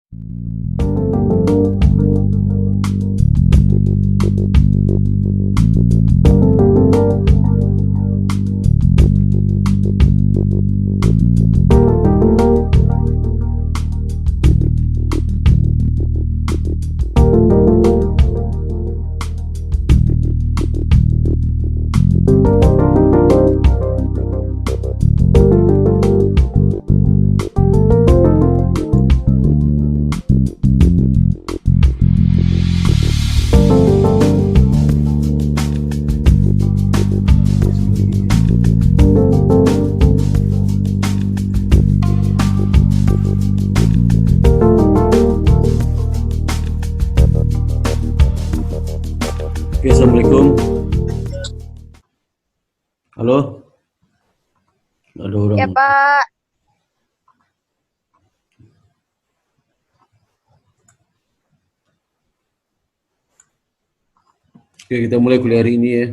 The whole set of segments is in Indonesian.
Oke, Assalamualaikum. Halo? Ada orang. Ya Pak, Oke, kita mulai kuliah hari ini ya.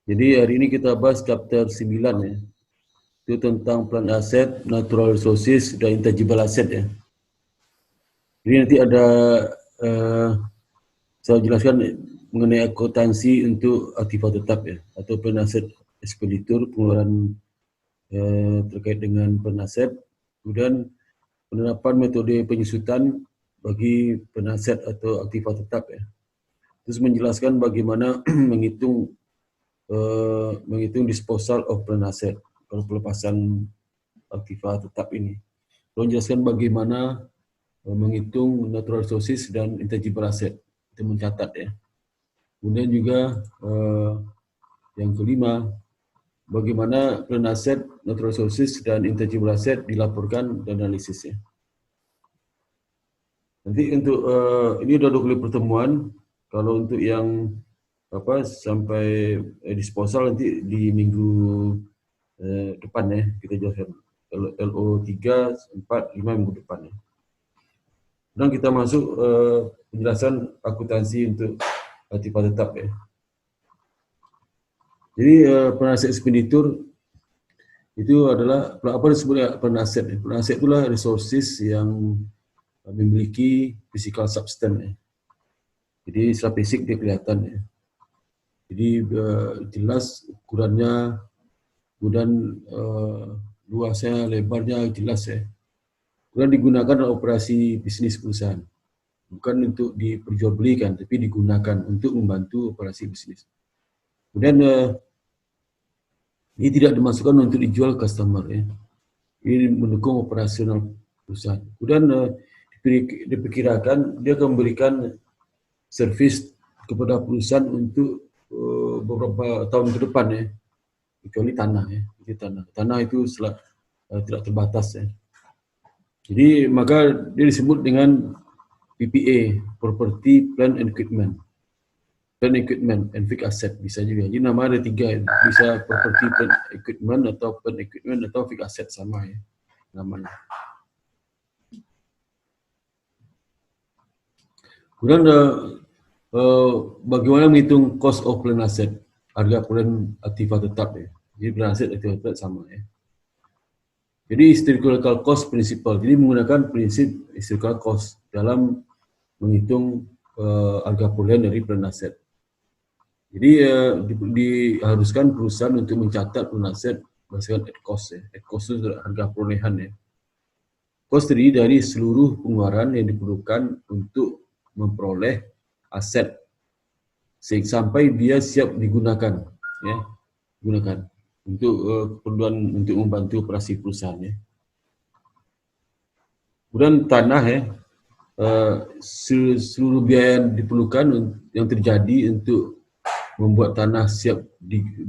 Jadi hari ini kita bahas chapter 9 ya. Itu tentang plan aset, natural resources, dan intangible asset ya. Jadi nanti ada saya jelaskan mengenai akuntansi untuk aktiva tetap ya, atau plan aset ekspenditur, pengeluaran terkait dengan plan aset, kemudian penerapan metode penyusutan bagi plan aset atau aktiva tetap ya. Terus menjelaskan bagaimana menghitung disposal of plan asset, kalau pelepasan aktiva tetap ini. Lalu menjelaskan bagaimana menghitung natural resources dan intangible asset, itu mencatat ya. Kemudian juga yang kelima, bagaimana plan asset, natural resources dan intangible asset dilaporkan dan analisisnya. Nanti untuk ini udah 2 kali pertemuan. Kalau untuk yang sampai disposal nanti di minggu depan ya kita jelaskan. LO 3, 4, 5 minggu depan ya. Dan kita masuk penjelasan akuntansi untuk aktiva tetap ya. Jadi penasehat ekspenditur itu adalah apa disebutnya penasehat. Penasehat itulah resources yang memiliki physical substance ya. Jadi secara fisik dia kelihatan ya. Jadi jelas ukurannya, kemudian luasnya, lebarnya jelas ya. Kemudian digunakan dalam operasi bisnis perusahaan. Bukan untuk diperjualbelikan, tapi digunakan untuk membantu operasi bisnis. Kemudian ini tidak dimasukkan untuk dijual customer ya. Ini mendukung operasional perusahaan. Kemudian diperkirakan dia akan memberikan servis kepada perusahaan untuk beberapa tahun ke depan ya. Kecuali tanah ya. Jadi tanah itu tidak terbatas ya. Jadi maka dia disebut dengan PPA, Property, Plant and Equipment. Plant Equipment and Fixed Asset bisa juga. Jadi nama ada 3, bisa Property, Plant Equipment, atau Plant Equipment, atau Fixed Asset sama ya namanya. Kemudian bagaimana menghitung cost of plan asset, harga plan aktiva tetap ya. Jadi plan asset aktiva tetap sama ya. Jadi historical cost principle, jadi menggunakan prinsip historical cost dalam menghitung harga bulan dari plan aset. Jadi diharuskan perusahaan untuk mencatat plan aset berdasarkan at cost ya. At cost itu harga perolehan ya. Cost terdiri dari seluruh pengeluaran yang diperlukan untuk memperoleh aset sampai dia siap digunakan ya, digunakan untuk keperluan untuk membantu operasi perusahaan ya. Kemudian tanah ya, seluruh biaya yang diperlukan yang terjadi untuk membuat tanah siap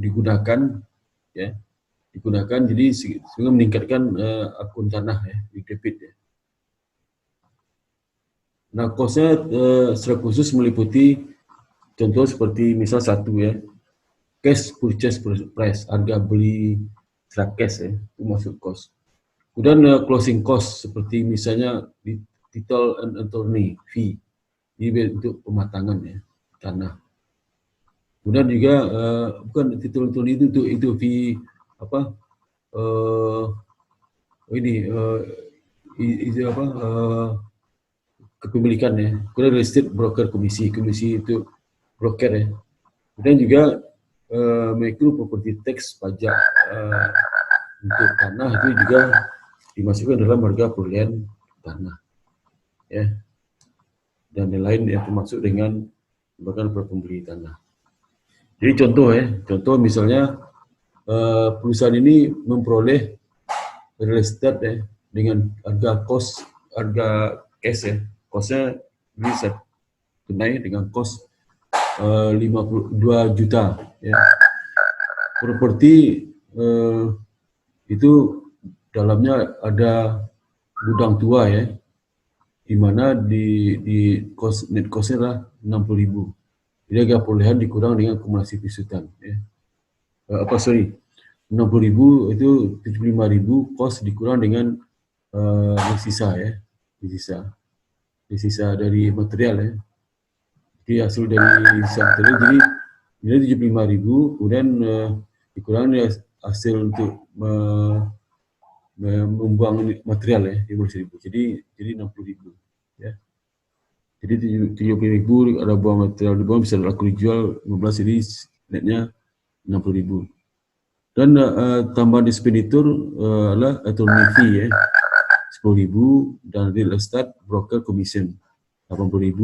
digunakan ya, digunakan, jadi sehingga meningkatkan akun tanah ya, di debit ya. Nah, kosnya secara khusus meliputi contoh seperti misal satu ya, cash purchase price, harga beli secara cash ya, itu masuk cost. Kemudian closing cost seperti misalnya di title and attorney fee, ini untuk pematangan ya tanah. Kemudian juga bukan title and attorney itu fee apa ini apa kepemilikan ya. Kemudian real estate broker komisi itu broker ya. Kemudian juga mengikut property tax pajak untuk tanah itu juga dimasukkan dalam harga perolehan tanah ya, dan lain-lain yang termasuk dengan bahkan pembeli tanah. Jadi contoh misalnya perusahaan ini memperoleh real estate ya dengan harga cash ya, kosnya bisa tunai dengan kos 52 juta ya. Properti itu dalamnya ada gudang tua ya, di mana di net costnya adalah 60.000. Jadi harga perolehan dikurang dengan akumulasi piutang ya. 60.000 itu 75.000 kos dikurang dengan sisa ya, sisa dari material ya. Jadi hasil dari sisa material jadi 75.000, kemudian dikurang hasil untuk membuang material ya 50.000. Jadi 60.000 ya. Jadi 70.000 ada buang material dibuang bisa laku dijual 15, jadi netnya 60.000. Dan tambahan ekspeditur adalah attorney fee ya 10.000, dan real estate broker commission 80.000,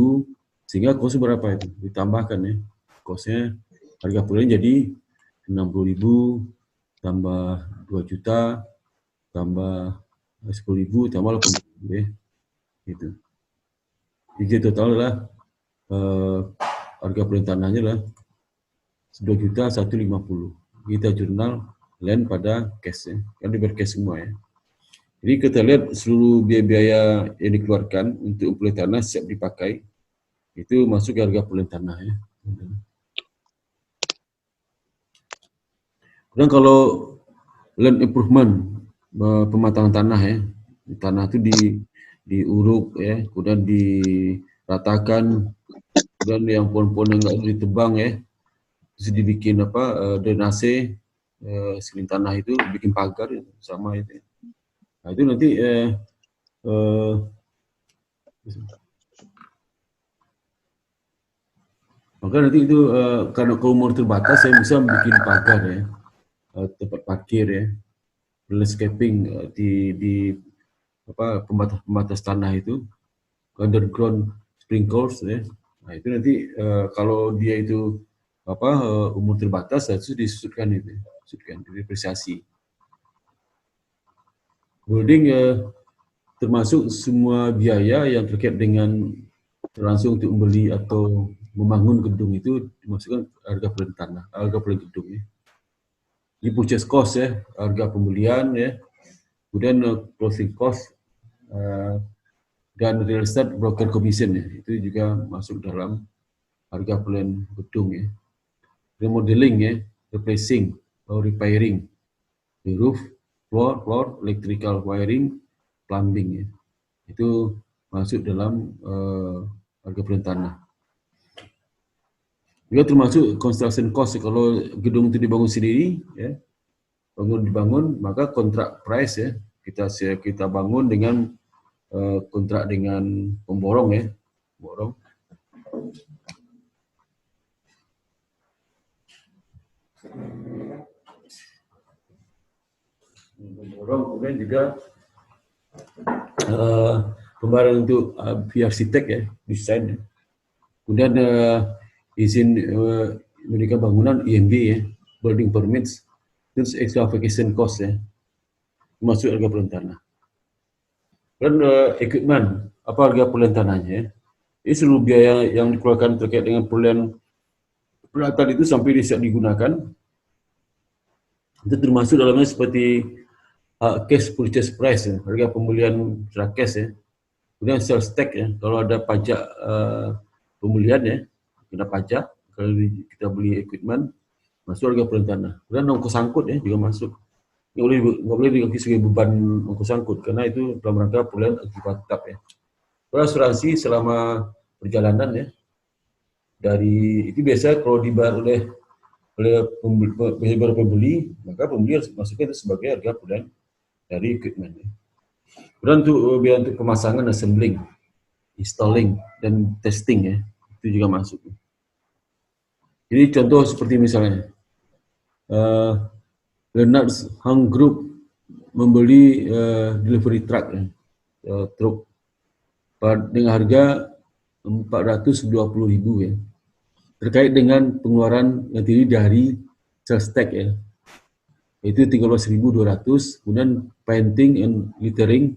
sehingga kos berapa itu ditambahkan ya, kosnya harga perolehan jadi 60.000 tambah 2 juta tambah 10.000 tambah 80.000 ya gitu. Jadi total adalah harga perolehan tanahnya adalah 2.150.000. Kita jurnal land pada cash ya, kan di cash semua ya. Jadi kita lihat seluruh biaya-biaya yang dikeluarkan untuk perolehan tanah siap dipakai itu masuk ke harga perolehan tanah ya. Dan kalau land improvement, pematangan tanah ya, tanah itu diuruk ya, kemudian diratakan, kemudian yang pohon-pohon yang nggak ditebang ya, terus dibikin drainase, seling tanah itu bikin pagar ya, sama itu. Nah itu nanti maka nanti itu karena umur terbatas saya bisa bikin pagar ya, tempat parkir ya, landscaping di pembatas tanah itu, underground sprinklers ya. Nah itu nanti kalau dia itu umur terbatas harus disudutkan itu, diapresiasi. Building termasuk semua biaya yang terkait dengan langsung untuk membeli atau membangun gedung itu dimasukkan harga perolehan tanah, harga perolehan gedung ya. Di purchase cost ya, harga pembelian ya, kemudian closing cost dan real estate broker commission ya, itu juga masuk dalam harga perolehan gedung ya. Remodeling ya, replacing atau repairing the roof, floor, electrical wiring, plumbing ya, itu masuk dalam harga perolehan tanah. Juga termasuk construction cost, kalau gedung itu dibangun sendiri ya, dibangun maka kontrak price ya, kita bangun dengan kontrak dengan pemborong ya, pemborong. Kemudian juga pembayaran untuk arsitek ya, desain ya. Kemudian izin mendirikan bangunan IMB ya, building permits, terus excavation cost ya, masuk harga perolehan tanah. Dan equipment, apa harga perolehan tanahnya ya. Ini seluruh biaya yang dikeluarkan terkait dengan peralatan itu sampai siap digunakan, itu termasuk dalamnya seperti cash purchase price ya, harga pembelian secara cash ya. Kemudian sales tax ya, kalau ada pajak pembelian ya, kena pajak kalau kita beli equipment, masuk harga perolehan tanah. Kemudian ongkos angkut ya juga masuk. Nggak boleh diganti sebagai beban ongkos angkut karena itu dalam rangka perolehan akibat tetap ya. Kalau asuransi selama perjalanan ya, dari itu biasa kalau dibayar oleh pembeli, maka pembeli harus masukkan itu sebagai harga perolehan dari equipment. Kemudian untuk biaya untuk pemasangan assembling, installing dan testing ya, itu juga masuk. Jadi contoh seperti misalnya Leonard's Hang Group membeli delivery truck ya, truk dengan harga 420.000 ya, terkait dengan pengeluaran yang terdiri dari sales tax ya, yaitu 13.200, kemudian painting and littering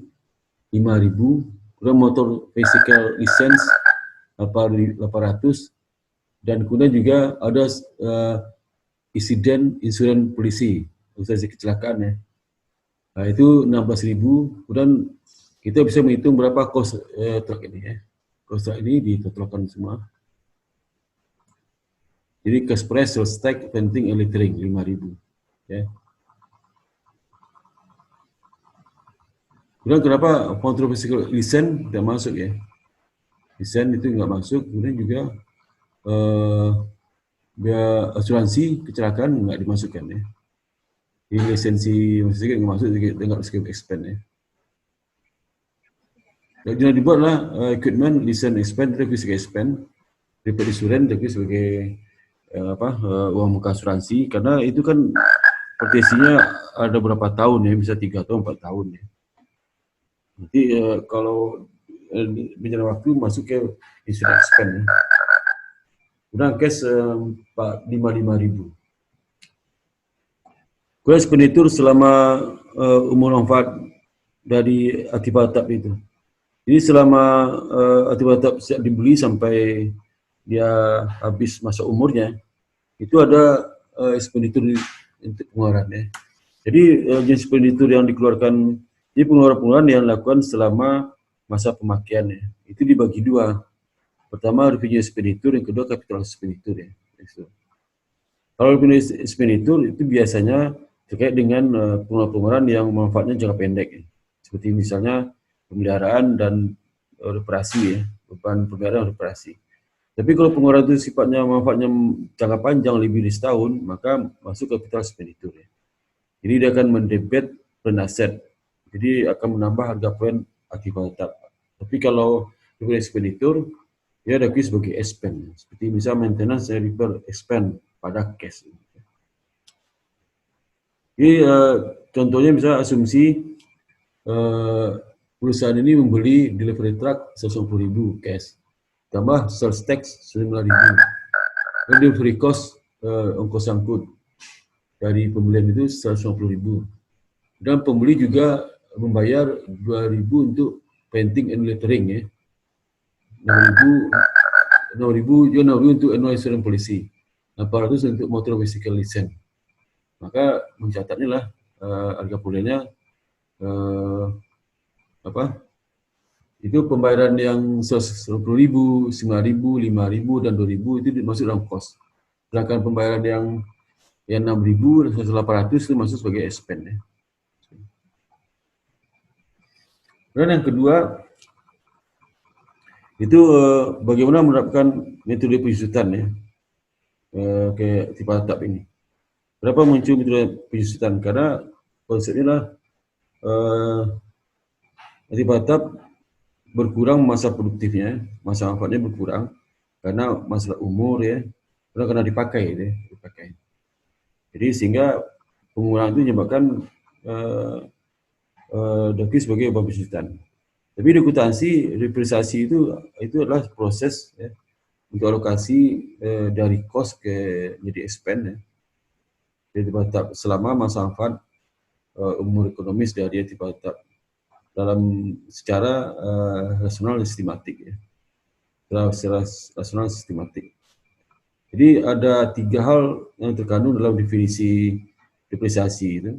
5.000, kemudian motor vehicle license 800, dan kemudian juga ada insiden insurans polisi, usaha kecelakaan ya. Nah, itu 16.000, kemudian kita bisa menghitung berapa kos truk ini ya. Kos truk ini ditotalkan semua. Jadi cash price, sales tax, painting and littering 5.000 ya. Kemudian kenapa motor vehicle license tidak masuk ya? License itu nggak masuk, kemudian juga biaya asuransi kecelakaan nggak dimasukkan ya. Jadi lisensi masih nggak masuk, nggak skip expand ya. Yang dibuatlah equipment license expand, tapi sebagai expand, repair insurance tapi sebagai uang muka asuransi, karena itu kan proteksinya ada berapa tahun ya, bisa 3 atau 4 tahun ya. Nanti kalau berjalan waktu masuk ke insurance expand ya. Kemudian cash 55.000. Kemudian expenditur selama umur manfaat dari aktiva tetap itu. Jadi selama aktiva tetap siap dibeli sampai dia habis masa umurnya, itu ada expenditur untuk pengeluaran ya. Jadi jenis expenditur yang dikeluarkan, ini pengeluaran-pengeluaran yang dilakukan selama masa pemakaiannya. Itu dibagi dua. Pertama revenue expenditure, yang kedua capital expenditure ya. Kalau revenue expenditure itu biasanya terkait dengan pengeluaran yang manfaatnya jangka pendek ya. Seperti misalnya pemeliharaan dan reparasi ya, beban pemeliharaan dan reparasi. Tapi kalau pengeluaran itu sifatnya manfaatnya jangka panjang lebih dari setahun, maka masuk capital expenditure ya. Jadi dia akan mendebet plan aset. Jadi akan menambah harga poin aktiva tetap. Tapi kalau revenue expenditure, dia diakui sebagai expense. Seperti misal maintenance and repair expense pada cash. Jadi contohnya misalnya asumsi perusahaan ini membeli delivery truck 150.000 cash, tambah sales tax 9.000, dan delivery cost ongkos angkut dari pembelian itu 150.000, dan pembeli juga membayar 2.000 untuk painting and lettering ya, 6.000 juga 6.000 untuk annual insurance policy, 800 untuk motor vehicle license. Maka mencatatnya lah harga pulihnya itu pembayaran yang 110.000, 9.000, 5.000 dan 2.000 itu masuk dalam cost. Sedangkan pembayaran yang 6.000 dan 1.800 itu masuk sebagai expense ya. Dan yang kedua itu bagaimana menerapkan metode penyusutan ya ke tipe tetap ini. Kenapa muncul metode penyusutan? Karena konsepnya lah tipe tetap berkurang masa produktifnya, masa manfaatnya berkurang karena masalah umur ya, karena dipakai. Jadi sehingga pengurangan itu menyebabkan DOKI sebagai beban penyusutan. Tapi di akuntansi representasi itu adalah proses ya, untuk alokasi dari cost ke jadi expense ya. Jadi tetap selama masa manfaat umur ekonomis dari tetap dalam secara rasional dan sistematik ya. Secara rasional sistematik. Jadi ada 3 hal yang terkandung dalam definisi depresiasi itu.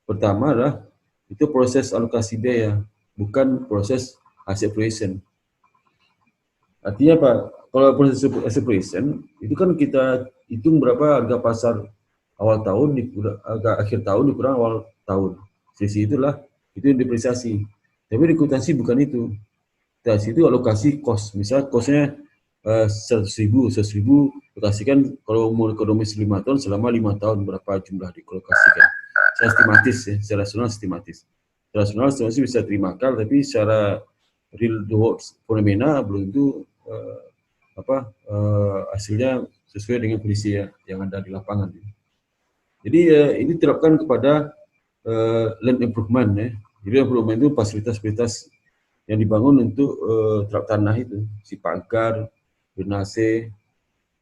Pertama adalah itu proses alokasi biaya, bukan proses asset appreciation. Artinya apa? Kalau proses asset appreciation itu kan kita hitung berapa harga pasar awal tahun, harga akhir tahun dikurang awal tahun. Sisi itulah itu depresiasi. Tapi di akuntansi bukan itu. Depresiasi itu alokasi cost. Misal costnya 100.000 alokasikan kalau umur ekonomis 5 tahun, selama 5 tahun berapa jumlah dialokasikan. Secara sistematis ya, secara rasional sistematis. Secara rasional bisa terima akal, tapi secara real world fenomena, belum tentu hasilnya sesuai dengan kondisi yang ada di lapangan. Jadi ini diterapkan kepada land improvement ya. Jadi improvement itu fasilitas-fasilitas yang dibangun untuk terap tanah itu, si pagar, drainase,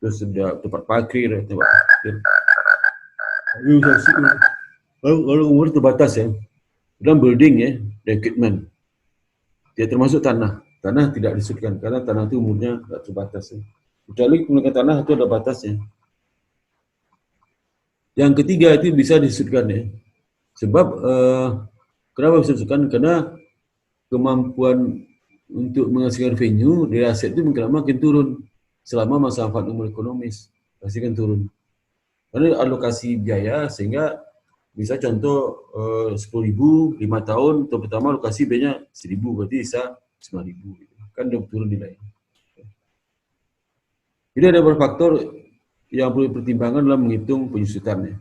terus ada tempat parkir, Kalau umur terbatas ya, dalam building ya, equipment, dia termasuk tanah. Tanah tidak disebutkan karena tanah itu umurnya tidak terbatas. Ya. Kecuali menggunakan tanah itu ada batasnya. Yang ketiga itu bisa disebutkan ya, sebab kenapa bisa disebutkan? Karena kemampuan untuk menghasilkan revenue dari aset itu makin turun selama masa manfaat umur ekonomis, pasti kan turun. Karena alokasi biaya sehingga bisa contoh 10.000 5 tahun, tahun pertama alokasi biayanya 1.000, berarti bisa 9.000 gitu. Kan udah turun nilai. Jadi ada beberapa faktor yang perlu dipertimbangkan dalam menghitung penyusutannya.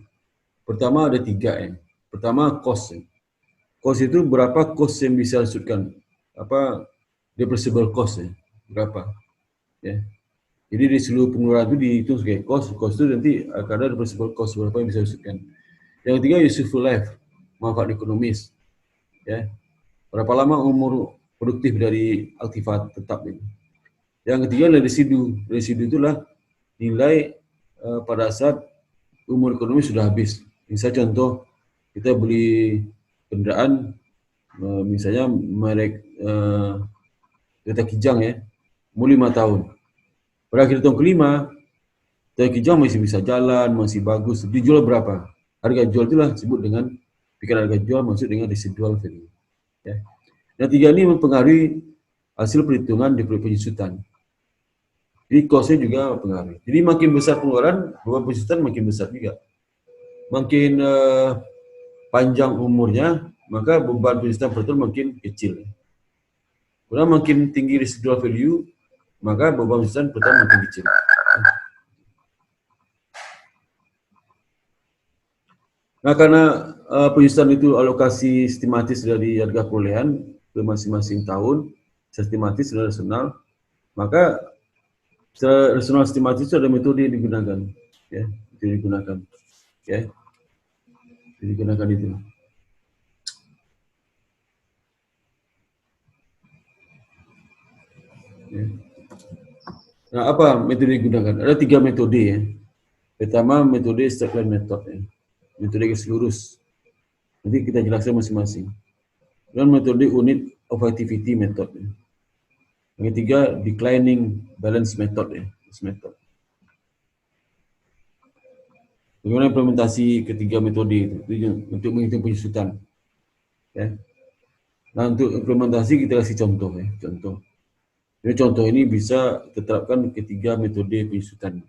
Pertama ada 3 ya. Pertama cost. Cost itu berapa cost yang bisa disebutkan? Depreciable cost ya. Berapa? Ya. Jadi di seluruh pengeluaran itu dihitung sebagai cost. Cost itu nanti akan ada depreciable cost berapa yang bisa disebutkan. Yang ketiga useful life, manfaat ekonomis. Ya. Berapa lama umur produktif dari aktifat tetap ini. Yang ketiga adalah residu. Residu itulah nilai pada saat umur ekonomi sudah habis. Misalnya contoh, kita beli kendaraan, misalnya merek Toyota Kijang ya, umur 5 tahun. Pada akhir tahun kelima, Toyota Kijang masih bisa jalan, masih bagus. Dijual berapa? Harga jual itulah disebut dengan, pikiran harga jual maksud dengan residual value. Ya. Yang tiga ini mempengaruhi hasil perhitungan di penyusutan. Jadi cost-nya juga mempengaruhi. Jadi makin besar pengeluaran, beban penyusutan makin besar juga. Makin panjang umurnya, maka beban penyusutan per tahun makin kecil. Kalau makin tinggi residual value, maka beban penyusutan per tahun makin kecil. Nah, karena penyusutan itu alokasi sistematis dari harga perolehan ke masing-masing tahun, sistematis dan rasional, maka secara rasional sistematis itu ada metode yang digunakan, ya, itu digunakan, ya, digunakan itu. Ya. Nah, apa metode yang digunakan? Ada 3 metode ya. Pertama metode straight line method, ya. Metode garis lurus. Nanti kita jelaskan masing-masing. Dan metode unit of activity method. Ya. Yang ketiga declining balance method, ya. Method. Bagaimana implementasi ketiga metode itu untuk menghitung penyusutan? Ya. Nah, untuk implementasi kita kasih contoh ya, contoh. Jadi contoh ini bisa diterapkan ketiga metode penyusutan.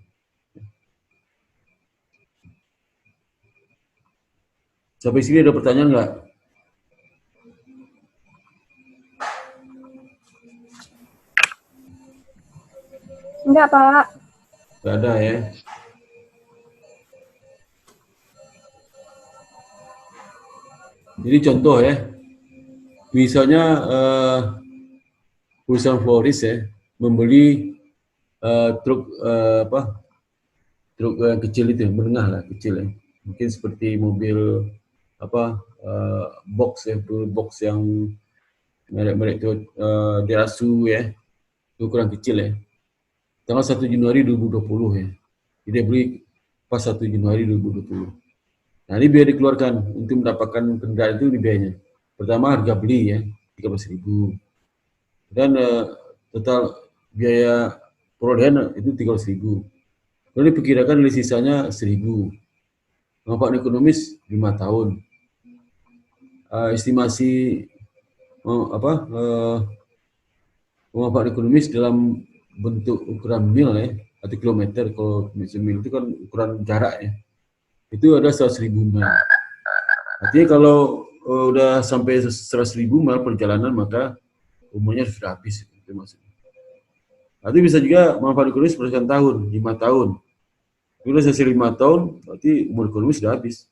Sampai sini ada pertanyaan nggak? Enggak, Pak. Nggak ada ya. Jadi contoh ya, misalnya perusahaan florist ya membeli truk truk yang kecil itu, menengah lah, kecil ya. Mungkin seperti mobil box ya, box yang merek-merek itu Daihatsu ya, itu ukuran kecil ya. Tanggal 1 Januari 2020 ya. Jadi dia beli pas 1 Januari 2020. Nah, ini biaya dikeluarkan untuk mendapatkan kendaraan itu biayanya. Pertama harga beli ya, 13.000. Dan total biaya perolehan itu 13.000. Lalu diperkirakan nilai sisanya 1.000. Manfaat ekonomis 5 tahun. Estimasi manfaat ekonomis dalam bentuk ukuran mil ya, atau kilometer. Kalau mil itu kan ukuran jarak ya. Itu ada 100.000 mil. Artinya kalau udah sampai 100.000 mil perjalanan, maka umurnya sudah habis. Itu maksudnya. Nanti bisa juga manfaat ekonomis berdasarkan tahun, 5 tahun. Kalau selesai 5 tahun, berarti umur ekonomi sudah habis.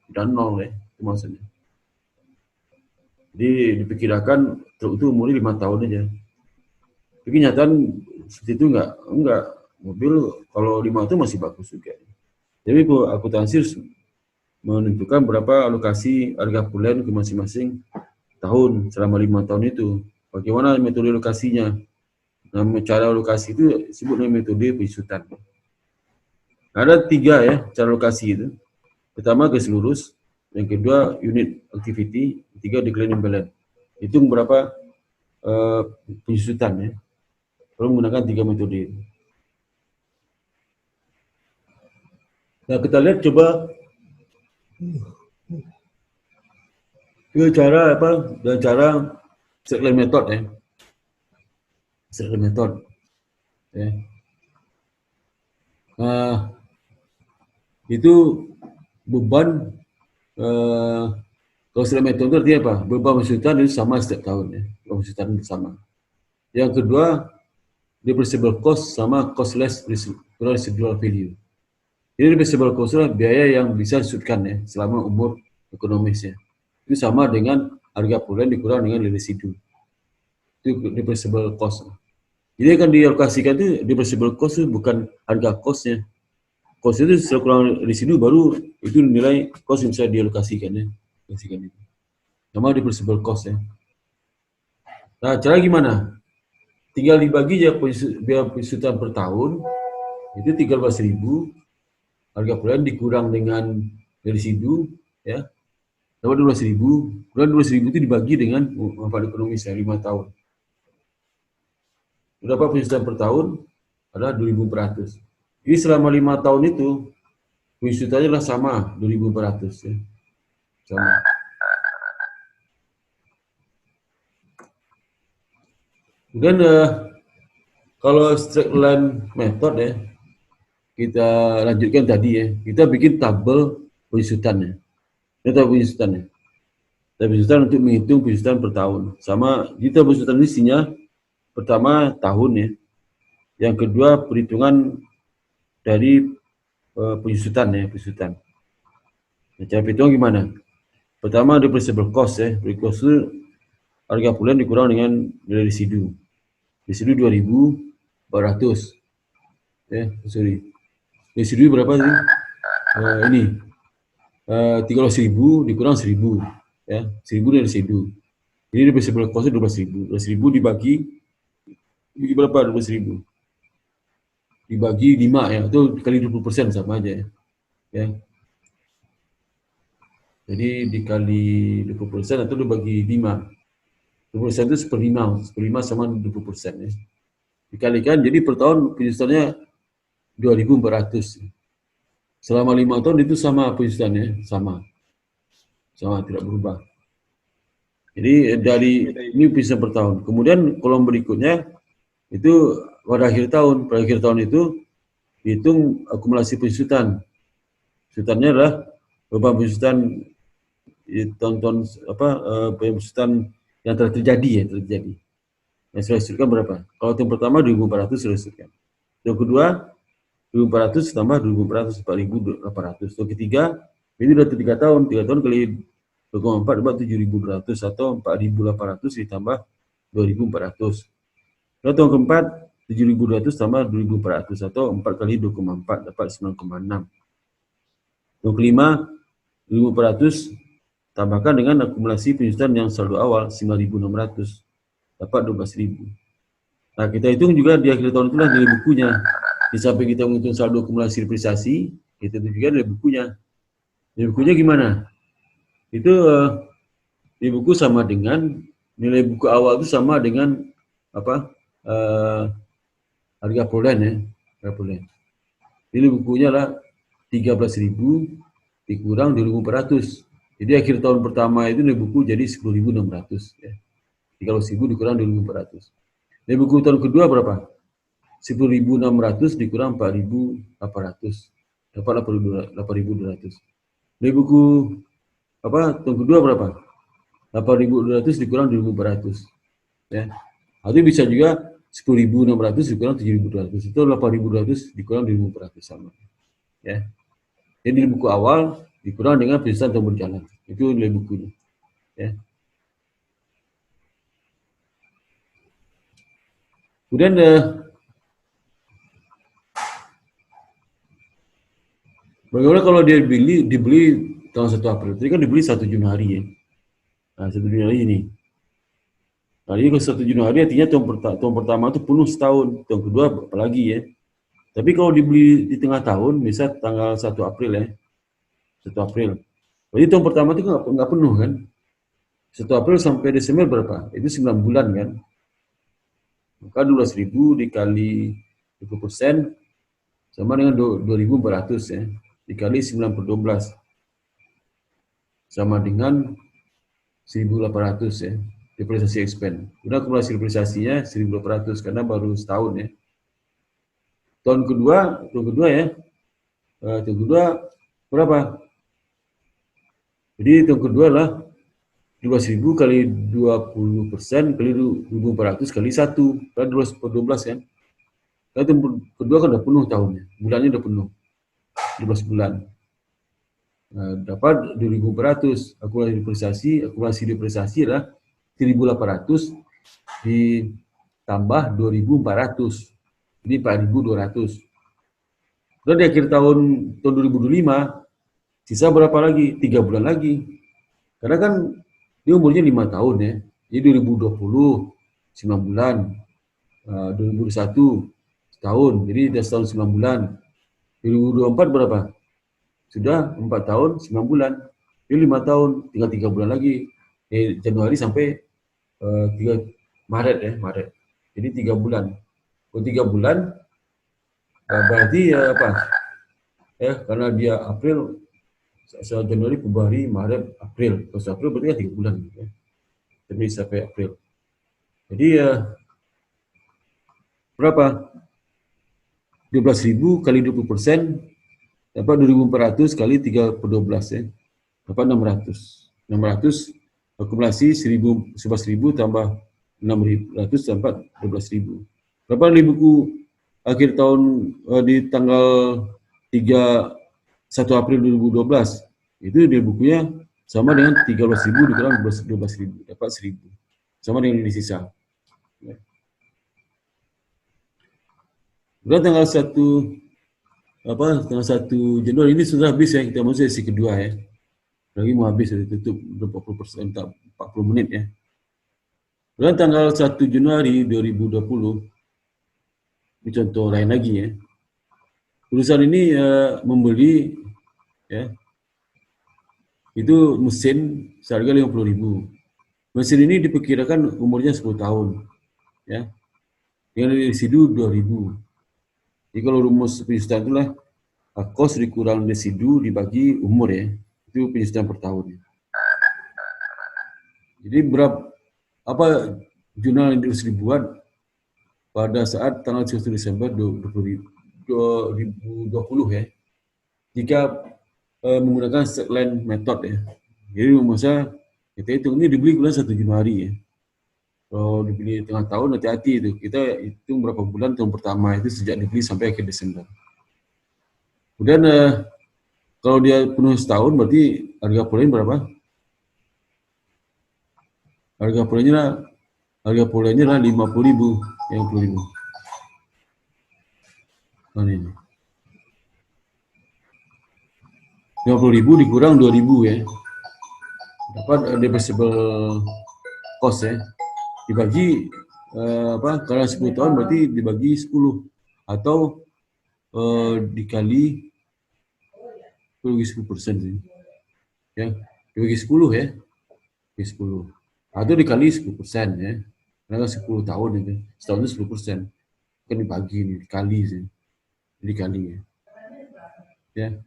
Sudah nol ya, itu maksudnya. Jadi diperkirakan truk itu umurnya 5 tahun aja. Tapi kenyataan seperti itu enggak. Mobil kalau 5 tahun masih bagus juga. Jadi akuntansi menentukan berapa alokasi harga bulan ke masing-masing tahun selama 5 tahun itu. Bagaimana metode alokasinya? Nah, cara alokasi itu disebut metode penyusutan. Ada 3 ya cara alokasi itu. Pertama garis lurus, yang kedua unit activity, ketiga declining balance. Hitung berapa penyusutan ya. Perlu menggunakan 3 metode itu. Nah, kita lihat coba dengan cara circular method ya. Circular method ya. Itu beban kalau circular method itu artinya apa? Beban penyusutan itu sama setiap tahun ya. Beban penyusutan itu sama. Yang kedua, depreciable cost sama cost less residual value. Jadi depreciable cost adalah biaya yang bisa disudutkan ya selama umur ekonomisnya. Itu sama dengan harga bulan dikurang dengan residu. Itu depreciable cost. Jadi akan dialokasikan itu depreciable cost itu bukan harga costnya. Cost itu setelah kurang residu baru itu nilai cost yang bisa dialokasikan ya. Nama depreciable cost ya. Nah, cara gimana? Tinggal dibagi ya biaya penyusutan per tahun itu 13.000, harga bulan dikurang dengan residu ya, dapat 12.000. Kemudian 12.000 itu dibagi dengan manfaat ekonomis ya 5 tahun. Berapa penyusutan per tahun? Adalah 2.400. Jadi selama 5 tahun itu penyusutannya adalah sama 2.400 ya. Sama. Kemudian kalau straight line method ya, kita lanjutkan tadi ya, kita bikin tabel penyusutannya. Ini tabel penyusutannya. Tabel penyusutan untuk menghitung penyusutan per tahun. Sama, di tabel penyusutan ini isinya pertama tahun ya, yang kedua perhitungan dari penyusutan ya, penyusutan. Nah, cara perhitungan gimana? Pertama depreciable cost ya, depreciable cost itu harga bulan dikurang dengan nilai residu. Residu 2.400 ya, sorry. Residu berapa sih? Ini 13.000 dikurang 1.000 ya, 1.000 dari residu. Jadi depreciable cost itu 12.000. 12.000 dibagi berapa? 12.000 dibagi 5 ya, itu kali 20% sama aja ya. Jadi dikali 20% atau dibagi 5. 20% itu 1/5. 1/5 sama 20% ya. Dikalikan, jadi per tahun penyusutannya 2.400. Selama 5 tahun itu sama penyusutannya, sama tidak berubah. Jadi dari ini penyusutan per tahun. Kemudian kolom berikutnya itu pada akhir tahun itu dihitung akumulasi penyusutan. Penyusutannya adalah beban penyusutan tahun-tahun penyusutan yang telah terjadi ya, Yang sudah disebutkan berapa? Kalau tahun pertama 2.400 sudah disebutkan. Yang kedua 2.400 tambah 2.400, 4.800. Tahun ketiga ini sudah 3 tahun, 3 tahun kali 2,4 dapat 7.200 atau 4.800 ditambah 2.400. Kalau tahun keempat 7.200 tambah 2.400 atau 4 kali 2,4 dapat 9,6. Tahun kelima 1.400 tambahkan dengan akumulasi penyusutan yang saldo awal 9.600 dapat 12.000. Nah, kita hitung juga di akhir tahun itulah nilai bukunya. Di samping kita menghitung saldo akumulasi depresiasi, kita hitung juga nilai bukunya. Nilai bukunya gimana? Itu nilai buku sama dengan nilai buku awal itu sama dengan apa? Harga bulan ya, harga bulan. Nilai bukunya adalah 13.000 dikurang 2.400. Jadi akhir tahun pertama itu nilai buku jadi 10.600 ya. 13.000 dikurang 2.400. Nilai buku tahun kedua berapa? 10.600 dikurang 4.800 dapat 8.200. Nilai buku tahun kedua berapa? 8.200 dikurang 2.400 ya. Atau bisa juga 10.600 dikurang 7.200 itu 8.200 dikurang 2.400 sama ya. Jadi nilai buku awal dikurang dengan penyusutan tahun berjalan. Itu nilai bukunya ya. Kemudian bagaimana kalau dia dibeli tanggal 1 April? Tadi kan dibeli 1 Januari ya. Nah, 1 Januari ini. Nah, ini kalau 1 Januari artinya tahun pertama itu penuh setahun, tahun kedua apalagi ya. Tapi kalau dibeli di tengah tahun, misal tanggal 1 April ya, 1 April. Berarti tahun pertama itu nggak penuh kan? 1 April sampai Desember berapa? Itu 9 bulan kan? Maka 12.000 dikali 20% sama dengan 2.400 ya. Dikali 9 per 12 sama dengan 1.800 ya. Depresiasi expense. Udah akumulasi depresiasinya 1.800 karena baru setahun ya. Tahun kedua ya. Tahun kedua berapa? Jadi tahun kedua lah 12.000 kali 20% kali 1.400 kali 1 kan 12 per 12 kan. Kan tahun kedua kan udah penuh tahunnya, bulannya udah penuh 12 bulan. Nah, dapat 2.400 akumulasi depresiasi adalah 1.800 ditambah 2.400 jadi 4.200. Dan di akhir tahun 2025 sisa berapa lagi? 3 bulan lagi. Karena kan dia umurnya 5 tahun ya. Jadi 2020 9 bulan, 2021 setahun. Jadi udah setahun 9 bulan. 2024 berapa? Sudah 4 tahun 9 bulan. Jadi 5 tahun, tinggal 3 bulan lagi. Januari sampai 3 Maret ya, Maret. Jadi 3 bulan. Kalau 3 bulan berarti apa? Ya, karena dia April, Januari, Februari, Maret, April. Kalau April berarti kan 3 bulan. Ya. Jadi sampai April. Jadi berapa? 12.000 kali 20% dapat 2.400 kali 3 per 12 ya. Dapat 600. 600 akumulasi 11.000 tambah 600 dapat 12.000. Berapa di buku akhir tahun di tanggal 1 April 2012 itu di bukunya sama dengan 13.000 dikurang 12.000 dapat 1.000 sama dengan ini sisa. Kemudian tanggal 1 Januari ini sudah habis ya, kita masuk sesi kedua ya. Lagi mau habis sudah tutup 40%, 40 menit ya. Kemudian tanggal 1 Januari 2020 ini contoh lain lagi ya. Perusahaan ini membeli ya itu mesin seharga 50.000. Mesin ini diperkirakan umurnya 10 tahun ya. Dengan residu 2.000. Jadi kalau rumus penyusutan itulah cost dikurang residu dibagi umur ya. Itu penyusutan per tahun. Jadi apa jurnal yang harus dibuat pada saat tanggal 1 Desember 2020 ya. Jika menggunakan Stackline method ya. Jadi rumusnya kita hitung ini dibeli bulan 1 Januari ya. Kalau dibeli tengah tahun hati-hati itu. Kita hitung berapa bulan tahun pertama itu sejak dibeli sampai akhir Desember. Kemudian kalau dia penuh setahun berarti harga polanya berapa? Harga polanya adalah 50.000, yang 50.000. Nah ini. 50.000 dikurang 2.000 ya. Dapat depreciable cost ya. Dibagi karena 10 tahun berarti dibagi 10 atau dikali 10% sih. Ya, dibagi 10 ya. Dibagi 10. Atau dikali 10% ya. Karena 10 tahun itu. Setahun itu 10%. Kan dibagi nih, dikali sih. Dikali ya. Ya.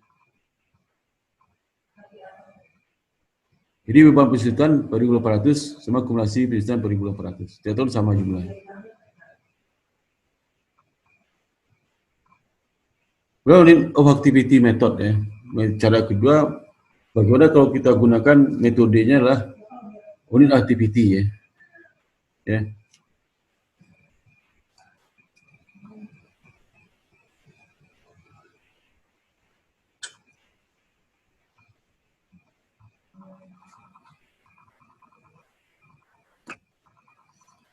Jadi beban penyusutan per 1.800 sama akumulasi penyusutan per 1.800. Tiap tahun sama jumlahnya. Unit of activity method ya. Cara kedua, bagaimana kalau kita gunakan metodenya adalah unit activity ya. Ya.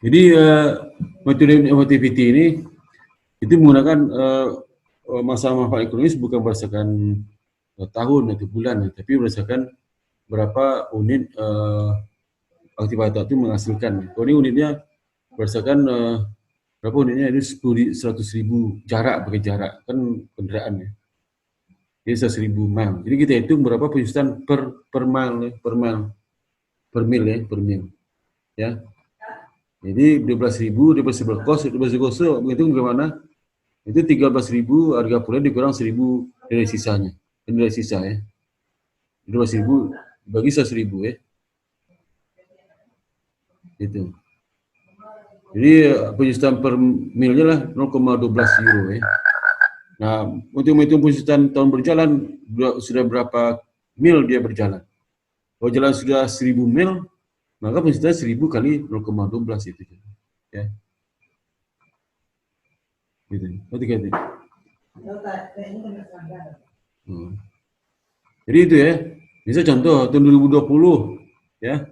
Jadi metode MOTPT ini itu menggunakan masa manfaat ekonomis bukan berdasarkan tahun atau bulan, tapi berdasarkan berapa unit aktivitas itu menghasilkan. Kalau ini unitnya berdasarkan berapa unitnya, ini 100.000 jarak, pakai jarak kan kendaraan ya. Jadi 100.000 mil. Jadi kita hitung berapa penyusutan per mil ya. Jadi 12.000 daripada sebelah kos, 12.000 kos menghitung bagaimana? Itu 13.000 harga pulsa dikurang 1.000 dari sisanya. Dari sisa ya. 12.000 bagi 100.000 ya. Itu. Jadi penyusutan per milnya lah 0,12 euro ya. Nah, untuk menghitung penyusutan tahun berjalan, sudah berapa mil dia berjalan. Kalau jalan sudah 1.000 mil, maka penyusutan 1.000 kali 0,12 itu. Ya. Gitu. Ganti. Jadi itu ya. Bisa contoh tahun 2020 ya.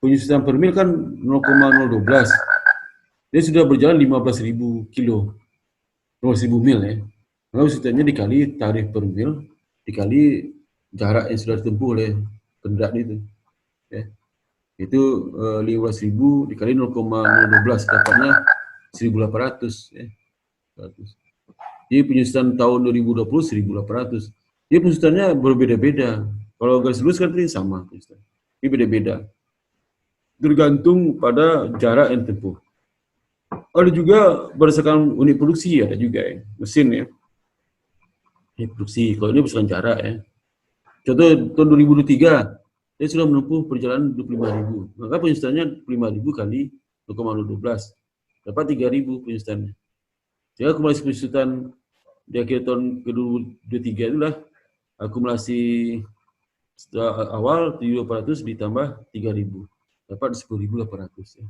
Penyusutan per mil kan 0,012. Dia sudah berjalan 15.000 kilo. 15.000 mil ya. Maka penyusutannya dikali tarif per mil dikali jarak yang sudah ditempuh oleh kendaraan itu. Ya. Itu 15.000 dikali 0,012 dapatnya 1.800 ya. 100. Jadi penyusutan tahun 2020 1.800. Jadi penyusutannya berbeda-beda. Kalau garis lurus kan ini sama penyusutan. Ini beda-beda. Tergantung pada jarak yang ditempuh. Ada juga berdasarkan unit produksi, ada juga ya, mesin ya. Unit produksi, kalau ini berdasarkan jarak ya. Contoh tahun 2023, dia sudah menempuh perjalanan 25.000. Maka penyusutannya 25.000 kali 0,012. Dapat 3.000 penyusutannya. Jadi akumulasi penyusutan di akhir tahun ke-2023 itulah akumulasi awal 7.800 ditambah 3.000. Dapat 10.800 ya.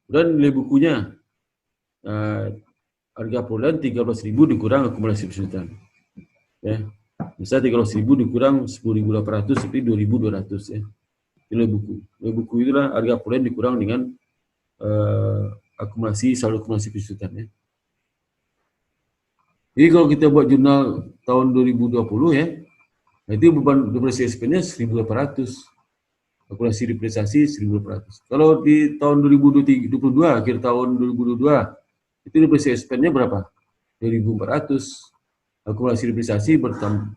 Dan nilai bukunya harga bulan 13.000 dikurang akumulasi penyusutan. Ya. Misalnya 13.000 dikurang 10.800 seperti 2.200 ya. Nilai buku. Nilai buku itulah harga bulan dikurang dengan akumulasi saldo akumulasi penyusutan ya. Jadi kalau kita buat jurnal tahun 2020 ya, itu beban depresi SP-nya 1.800. Akumulasi depresiasi 1.800. Kalau di tahun 2022, akhir tahun 2022, itu depresi SP-nya berapa? 2.400. Akumulasi depresiasi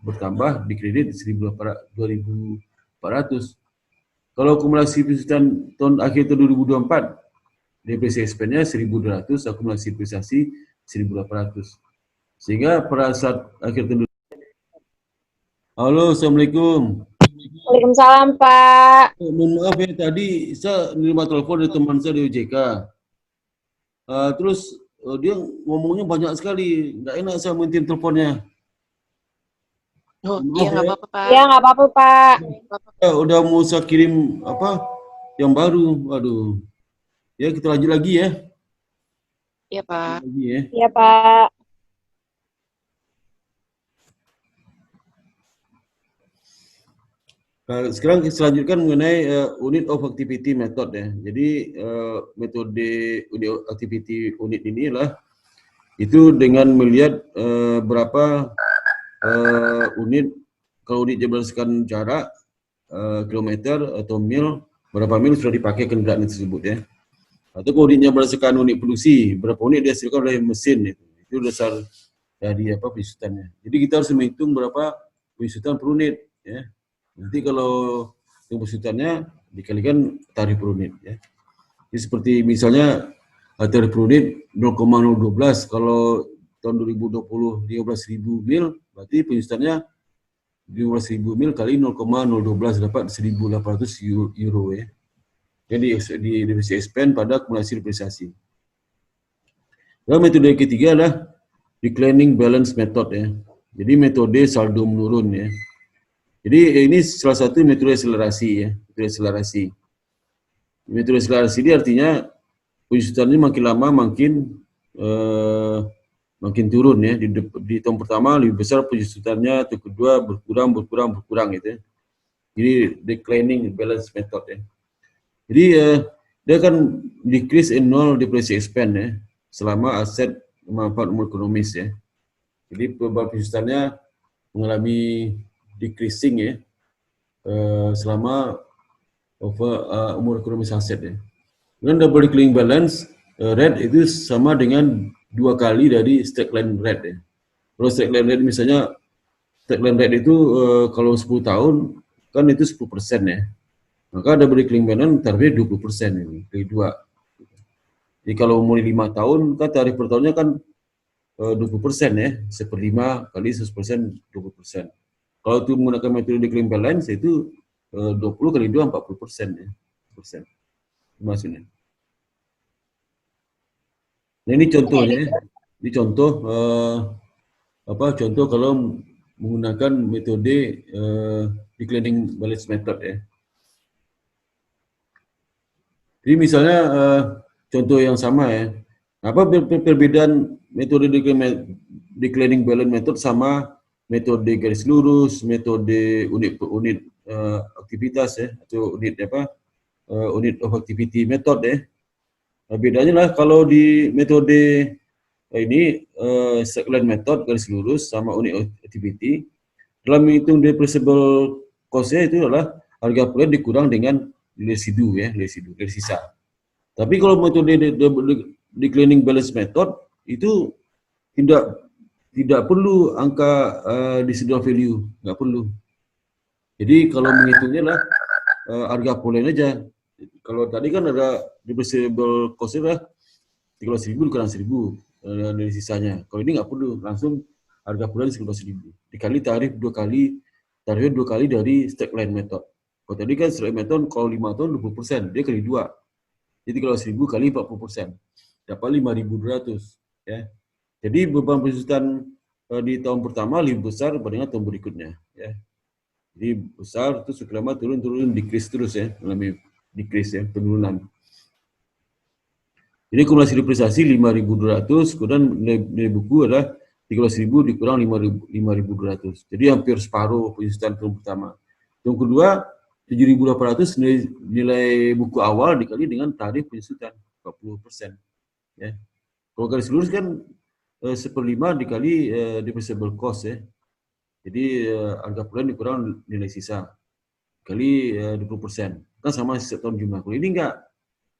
bertambah di kredit 2.400. Kalau akumulasi penyusutan tahun akhir tahun 2024, depresi SP-nya 1.200, akumulasi depresiasi 1.800. Sehingga pada saat akhir tahun. Halo, Assalamualaikum. Waalaikumsalam, Pak. Mohon maaf ya, tadi saya menerima telepon dari teman saya di OJK. Terus dia ngomongnya banyak sekali, nggak enak saya mentin teleponnya. Oh, iya nggak apa-apa, Pak. Iya, nggak apa-apa, Pak. Udah mau saya kirim apa yang baru, waduh. Ya kita lanjut lagi ya. Iya, Pak. Lagi ya. Iya, Pak. Sekarang kita selanjutkan mengenai unit of activity method ya. Jadi metode unit activity unit ini adalah itu dengan melihat berapa unit, kalau unit berdasarkan jarak kilometer atau mil, berapa mil sudah dipakai kendaraan tersebut ya. Atau kalau unitnya berdasarkan unit produksi, berapa unit dihasilkan oleh mesin itu dasar dari apa penyusutannya. Jadi kita harus menghitung berapa penyusutan per unit ya. Nanti kalau penyusutannya dikalikan tarif per unit ya. Jadi seperti misalnya tarif per unit 0,012, kalau tahun 2020 15.000 mil, berarti penyusutannya 15.000 mil kali 0,012 dapat 1.800 euro ya. Jadi di depresi expense pada akumulasi depresiasi. Lalu metode ketiga adalah declining balance method ya. Jadi metode saldo menurun ya. Jadi ini salah satu metode akselerasi ya, metode akselerasi. Metode akselerasi ini artinya penyusutannya makin lama makin turun ya. Di tahun pertama lebih besar penyusutannya, tahun kedua berkurang gitu ya. Jadi declining balance method ya. Jadi dia akan decrease annual depreciation expense ya, selama aset manfaat umum ekonomis ya. Jadi perubahan pensiunannya mengalami decreasing ya, selama umur ekonomis aset ya. Dan double declining balance rate itu sama dengan 2 kali dari straight-line rate ya. Kalau straight-line rate misalnya, straight-line rate itu kalau 10 tahun kan itu 10% ya. Maka double declining balance tarifnya 20% ini, kali 2. Jadi kalau umur 5 tahun kan tarif per tahunnya kan 20% ya, 1/5 kali 100% 20%. Kalau itu menggunakan metode declining balance itu 20 kali 2 40% ya. Persen. Maksudnya. Nah ini contohnya, ini contoh contoh kalau menggunakan metode declining balance method ya. Jadi misalnya contoh yang sama ya, apa perbedaan metode declining balance method sama metode garis lurus, metode unit aktivitas ya, atau unit of activity method ya. Bedanya lah kalau di metode ini straight-line method garis lurus sama unit activity, dalam menghitung depreciable cost-nya itu adalah harga proyek dikurang dengan residu ya, residu dari sisa. Tapi kalau metode declining balance method itu tidak perlu angka residual value, nggak perlu. Jadi kalau menghitungnya lah harga proyek aja. Kalau tadi kan ada depreciable cost-nya lah 13.000 dikurang 1.000 dari sisanya. Kalau ini nggak perlu, langsung harga bulan 11.000. Dikali tarif 2 kali, tarifnya 2 kali dari straight-line method. Kalau tadi kan straight-line method kalau 5 tahun 20%, dia kali 2. Jadi kalau 1.000 kali 40%, dapat 5.200 ya. Jadi beban pensiunan di tahun pertama lebih besar dibandingkan tahun berikutnya ya. Jadi besar terus lama turun decrease terus ya, mengalami decrease ya, penurunan. Jadi akumulasi depresiasi 5.200, kemudian nilai buku adalah 13.000 dikurang 5.200. Jadi hampir separuh pensiunan tahun pertama. Tahun kedua 7.800 nilai buku awal dikali dengan tarif pensiunan 40%. Ya. Kalau garis lurus kan 1/5 dikali depreciable cost ya. Jadi harga bulan dikurang nilai sisa kali 20%. Kan sama setiap tahun jumlah. Kalau ini enggak,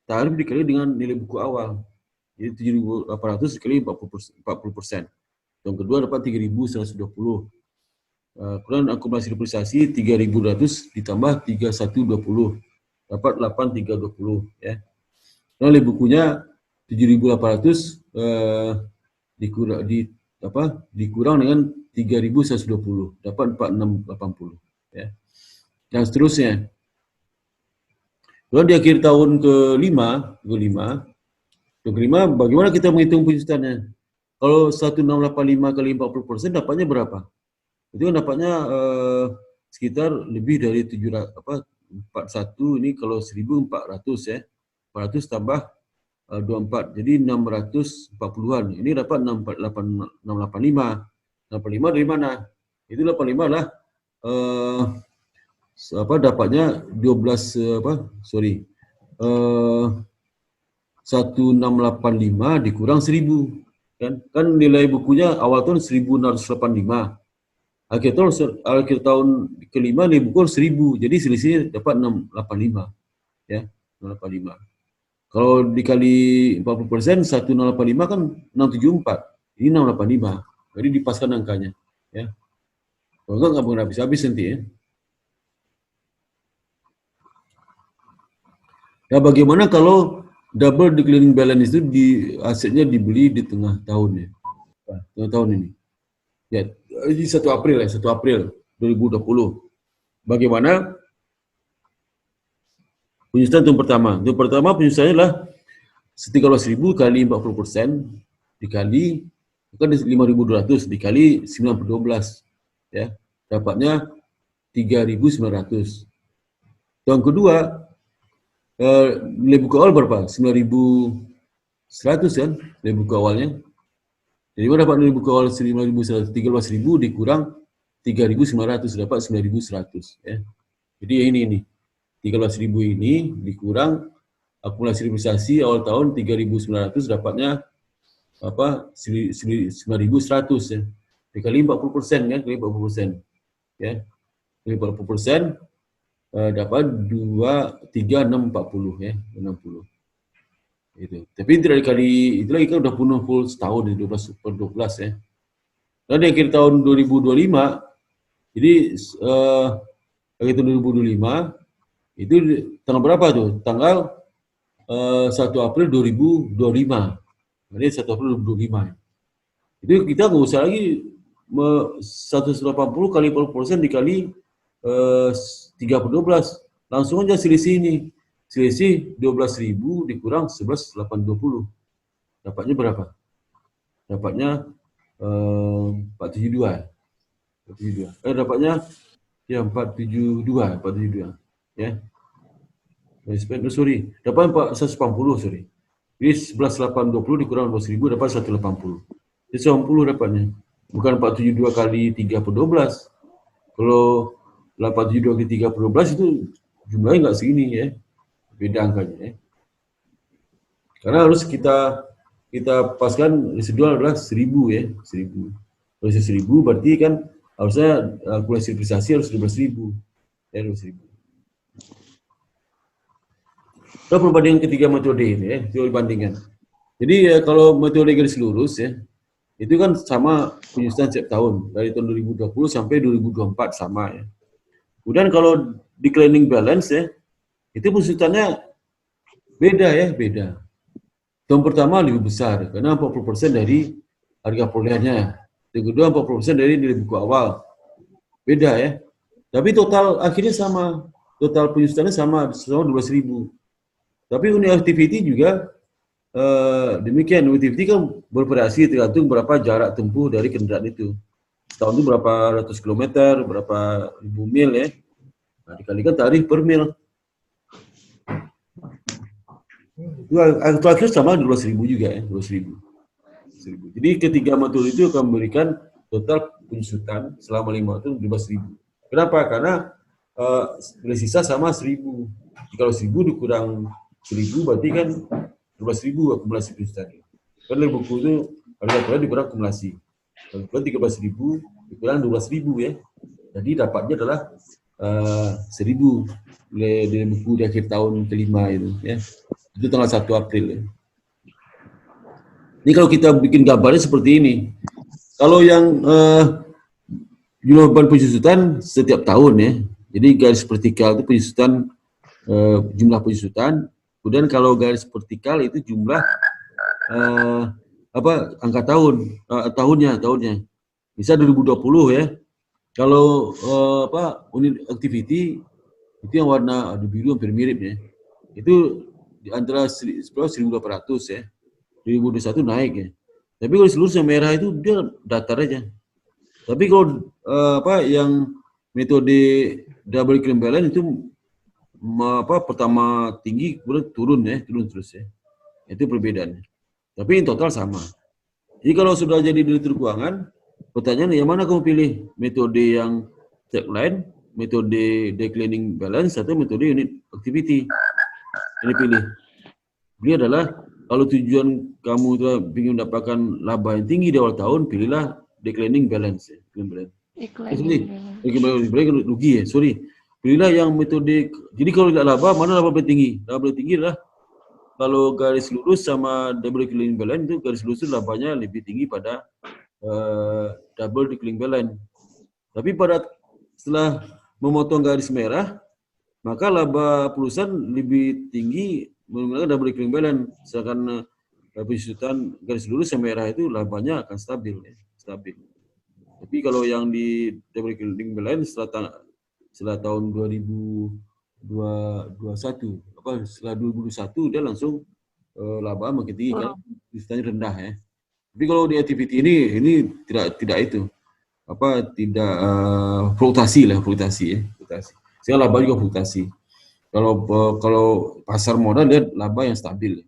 tarif dikali dengan nilai buku awal. Jadi 7.800 dikali 40%. Tahun kedua dapat 3.120. Kemudian akumulasi depresiasi 3.200 ditambah 3.120. Dapat 8.320 ya. Nah, nilai bukunya 7.800 dikurang dengan 3.120, dapat 4.680 ya. Dan seterusnya. Lalu di akhir tahun kelima, bagaimana kita menghitung pensiunannya? Kalau 1.685 kali 40% dapatnya berapa? Itu kan dapatnya sekitar lebih dari 41 ini kalau 1.400 ya. 400 tambah 24, jadi 640-an. Ini dapat 685. 65 dari mana? Itu 85 lah dapatnya 1685 dikurang 1.000 kan nilai bukunya awal tahun 1.685, akhir tahun kelima nilai buku 1.000, jadi selisihnya dapat 685 ya, 685. Kalau dikali 40%, 1.685 kan 674, ini 685, jadi dipaskan angkanya ya. Kalau enggak mungkin habis nanti ya. Ya bagaimana kalau double declining balance itu asetnya dibeli di tengah tahun ya, tengah tahun ini. Ya, ini 1 April 2020. Bagaimana pensiunan tahun pertama? Tahun pertama pensiunannya adalah 13.000 kali 40% dikali kan 5.200 dikali 9/12 ya, dapatnya 3.900. Tahun kedua nilai buku awal berapa? 9.100 kan nilai buku awalnya. Jadi mana dapat nilai buku awal 9.100, 13.000 dikurang 3.900 dapat 9.100 ya. Jadi ini 13.000 ini dikurang akumulasi realisasi awal tahun 3.900 dapatnya apa 9.100 ya. Dikali 40% kan, kali 40%. Ya. Kali 40% dapat 23640 ya, 60. Itu. Tapi tidak dikali itu lagi kan udah penuh full setahun 12/12 ya. Nah, di akhir tahun 2025 jadi akhir tahun 2025 itu tanggal berapa tuh? Tanggal 1 April 2025. Jadi 1 April 2025. Itu kita nggak usah lagi 180 kali 40% dikali 3/12. Langsung aja selisih ini. Selisih 12.000 dikurang 11.820. Dapatnya berapa? Dapatnya 472. 472. Dapatnya ya 472. Ya. Sorry, dapat 180, sorry. Jadi 11.820 dikurang 12.000 dapat 180. Jadi 180 dapatnya. Bukan 472 kali 3/12. Kalau 872 kali 3/12 itu jumlahnya nggak segini ya. Beda angkanya ya. Karena harus kita paskan residual adalah 1.000 ya, 1.000. Kalau 1.000 berarti kan harusnya akumulasi realisasi harus 12.000. Ya, 12.000. Kita perbandingan ketiga metode ini ya, teori bandingan. Jadi kalau metode garis lurus ya, itu kan sama penyusunan setiap tahun dari tahun 2020 sampai 2024 sama ya. Kemudian kalau declining balance ya, itu penyusunannya beda ya, beda. Tahun pertama lebih besar karena 40% dari harga perolehannya. Yang kedua 40% dari nilai buku awal. Beda ya. Tapi total akhirnya sama. Total penyusunannya sama 12.000. Tapi unit activity juga demikian. Unit activity kan bervariasi tergantung berapa jarak tempuh dari kendaraan itu. Setahun itu berapa ratus kilometer, berapa ribu mil ya. Nah, dikalikan tarif per mil. Itu akhirnya sama 12.000 juga ya, 12.000. Jadi ketiga metode itu akan memberikan total penyusutan selama 5 tahun 12.000. Kenapa? Karena sisa sama 1.000. Kalau 1.000 dikurang 1.000 berarti kan 12.000 akumulasi penyusutan. Kan dari buku itu harga kuliah dikurang akumulasi. Kalau 13.000 dikurang 12.000 ya. Jadi dapatnya adalah 1.000 dari buku di akhir tahun kelima itu ya. Itu tanggal 1 April ya. Ini kalau kita bikin gambarnya seperti ini. Kalau yang jumlah beban penyusutan setiap tahun ya. Jadi garis vertikal itu penyusutan jumlah penyusutan. Kemudian kalau garis vertikal itu jumlah angka tahunnya. Bisa 2020 ya. Kalau unit activity itu yang warna biru hampir mirip ya. Itu di antara 1.800 ya. 2021 naik ya. Tapi kalau seluruh yang merah itu dia datar aja. Tapi kalau yang metode double clean balance itu pertama tinggi kemudian turun terus ya. Itu perbedaannya. Tapi in total sama. Jadi kalau sudah jadi direktur keuangan, pertanyaan yang mana kamu pilih? Metode yang tagline, metode declining balance atau metode unit activity? Ini pilih. Ini adalah kalau tujuan kamu itu ingin mendapatkan laba yang tinggi di awal tahun, pilihlah declining balance ya. Rugi ya, sorry. Pilihlah yang metode, jadi kalau tidak laba, mana laba paling tinggi? Laba paling tinggi adalah kalau garis lurus sama double declining balance itu garis lurus itu labanya lebih tinggi pada double declining balance. Tapi setelah memotong garis merah, maka laba perusahaan lebih tinggi menggunakan double declining balance. Sedangkan penyusutan garis lurus yang merah itu labanya akan stabil. Tapi kalau yang di double declining balance setelah tahun 2021, setelah 2021 dia langsung laba makin tinggi kan, penyusutannya rendah ya. Tapi kalau di activity ini tidak itu. Tidak fluktuasi ya, fluktuasi. Sehingga laba juga fluktuasi. Kalau pasar modal dia laba yang stabil,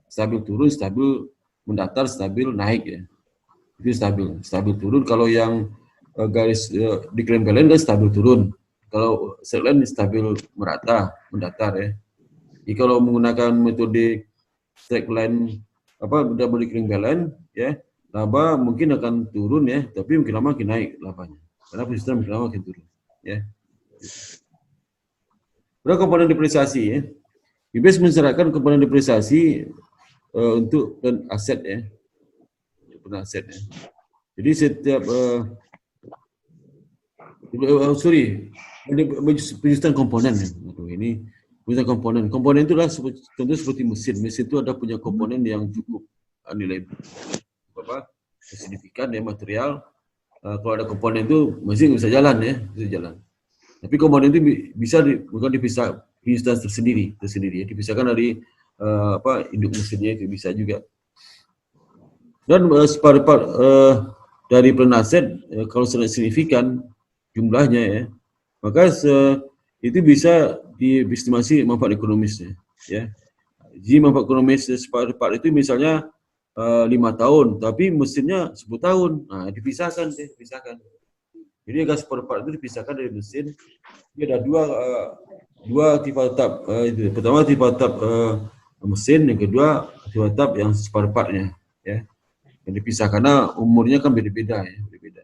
stabil turun, stabil mendatar, stabil naik ya. Itu stabil turun. Kalau yang garis declining balance kan stabil turun. Kalau sedline stabil merata, mendatar ya. Jadi kalau menggunakan metode straight line double recurring balance ya, laba mungkin akan turun ya, tapi mungkin lama makin naik labanya. Karena persistent mungkin lama makin turun ya. Berapa komponen depresiasi ya? IBES mensyaratkan komponen depresiasi untuk aset ya. Aset ya. Jadi setiap penjujuran komponen ya. Ini penjujuran komponen. Komponen itu adalah contoh seperti mesin. Mesin itu ada punya komponen yang cukup nilai signifikan ya, material. Kalau ada komponen itu mesin bisa jalan ya, bisa jalan. Tapi komponen itu bukan dipisah instansi tersendiri ya, dipisahkan dari induk mesinnya itu bisa juga. Dan part dari plan aset kalau sangat signifikan jumlahnya ya, maka itu bisa diestimasi manfaat ekonomisnya ya. Jadi manfaat ekonomis part itu misalnya 5 tahun, tapi mesinnya 10 tahun. Nah, dipisahkan. Jadi gas part itu dipisahkan dari mesin. Ini ada dua tipe tetap. Pertama tipe tetap mesin, yang kedua tipe tetap yang spare partnya ya. Yang dipisah karena umurnya kan beda-beda ya, beda-beda.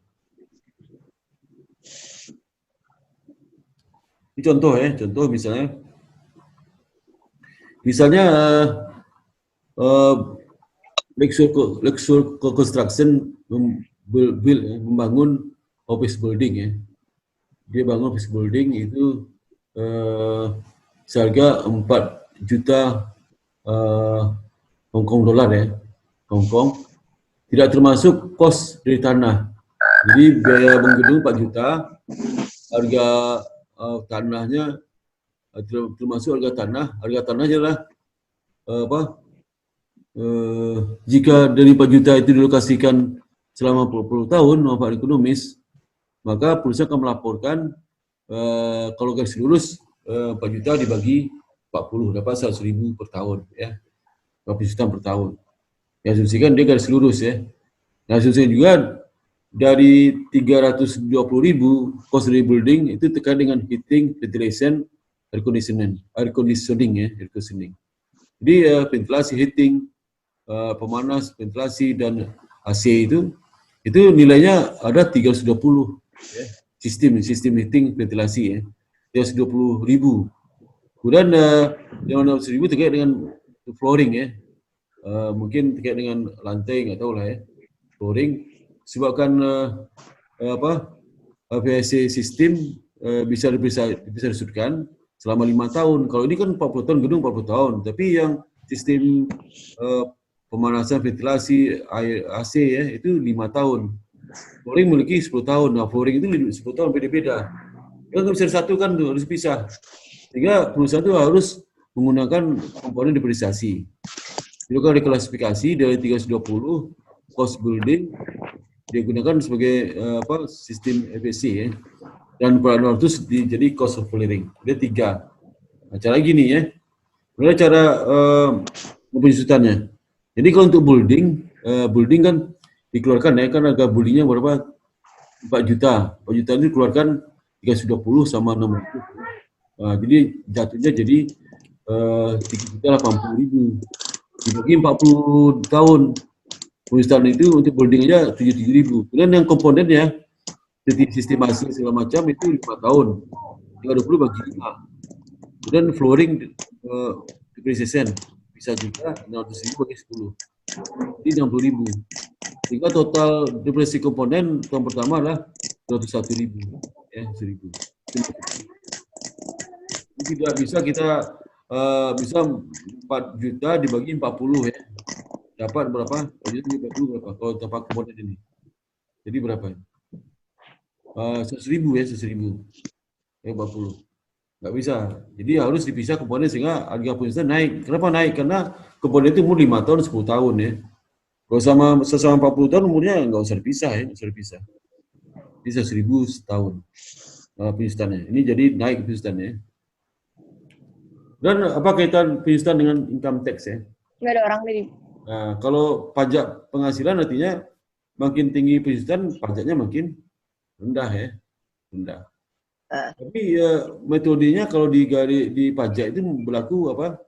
Ini contoh ya, contoh misalnya Lexur Construction membangun office building ya. Dia bangun office building itu seharga 4 juta Hong Kong dolar ya, Hong Kong. Tidak termasuk kos dari tanah. Jadi biaya bangun gedung 4 juta, harga tanahnya termasuk harga tanah. Harga tanahnya adalah jika dari 4 juta itu dilokasikan selama 40 tahun manfaat ekonomis, maka perusahaan akan melaporkan kalau garis lurus 4 juta dibagi 40 dapat 100.000 per tahun ya, 40 juta per tahun. Diasumsikan dia garis lurus ya. Diasumsikan juga dari 320.000 cost dari building itu terkait dengan heating, ventilation, air conditioning ya, air conditioning. Jadi ventilasi, heating, pemanas, ventilasi dan AC itu nilainya ada 320 ya. Sistem heating, ventilasi ya. 320.000. Kemudian yang 100.000 terkait dengan flooring ya. Mungkin terkait dengan lantai, nggak tahu lah ya, flooring sebabkan PVC sistem bisa disudutkan selama 5 tahun. Kalau ini kan 40 tahun, gedung 40 tahun, tapi yang sistem pemanasan, ventilasi, air AC ya itu 5 tahun. Flooring memiliki 10 tahun. Nah, flooring itu 10 tahun beda-beda. Kan nggak bisa disatukan tuh, harus pisah. Sehingga perusahaan itu harus menggunakan komponen depresiasi. Dilakukan reklasifikasi dari 320 cost building digunakan sebagai sistem EPC ya. Dan per 200 jadi cost of flooring. Ada 3. Nah, cara gini ya. Bagaimana cara penjujutannya? Jadi kalau untuk building kan dikeluarkan ya, kan harga buildingnya berapa? 4 juta. 4 juta itu dikeluarkan 320 sama 6 juta. Nah, jadi jatuhnya jadi 380.000. Dibagi 40 tahun. Penjujutan itu untuk building aja 77.000. Kemudian yang komponennya sistem AC segala macam itu 5 tahun. 320 bagi 5. Kemudian flooring depreciation bisa juga 600.000 bagi 10. Jadi 60.000. Sehingga total depresiasi komponen tahun pertama adalah 201.000 ya, 1.000. Tidak bisa kita bisa 4 juta dibagi 40 ya. Dapat berapa? 4 juta dibagi 40 berapa? Kalau tanpa komponen ini. Jadi berapa? 100.000 ya, 100.000. Ya 40. Nggak bisa. Jadi harus dipisah komponen sehingga harga penjujutan naik. Kenapa naik? Karena komponen itu umur 5 tahun, 10 tahun ya. Kalau sesama 40 tahun umurnya nggak usah dipisah ya, nggak usah dipisah. Jadi 100.000 setahun penjujutannya. Ini jadi naik penjujutannya. Dan apa kaitan penjujutan dengan income tax ya? Nggak ada orang tadi. Nah, kalau pajak penghasilan artinya makin tinggi penjujutan, pajaknya makin rendah ya, rendah. Tapi metodenya kalau di pajak itu berlaku apa?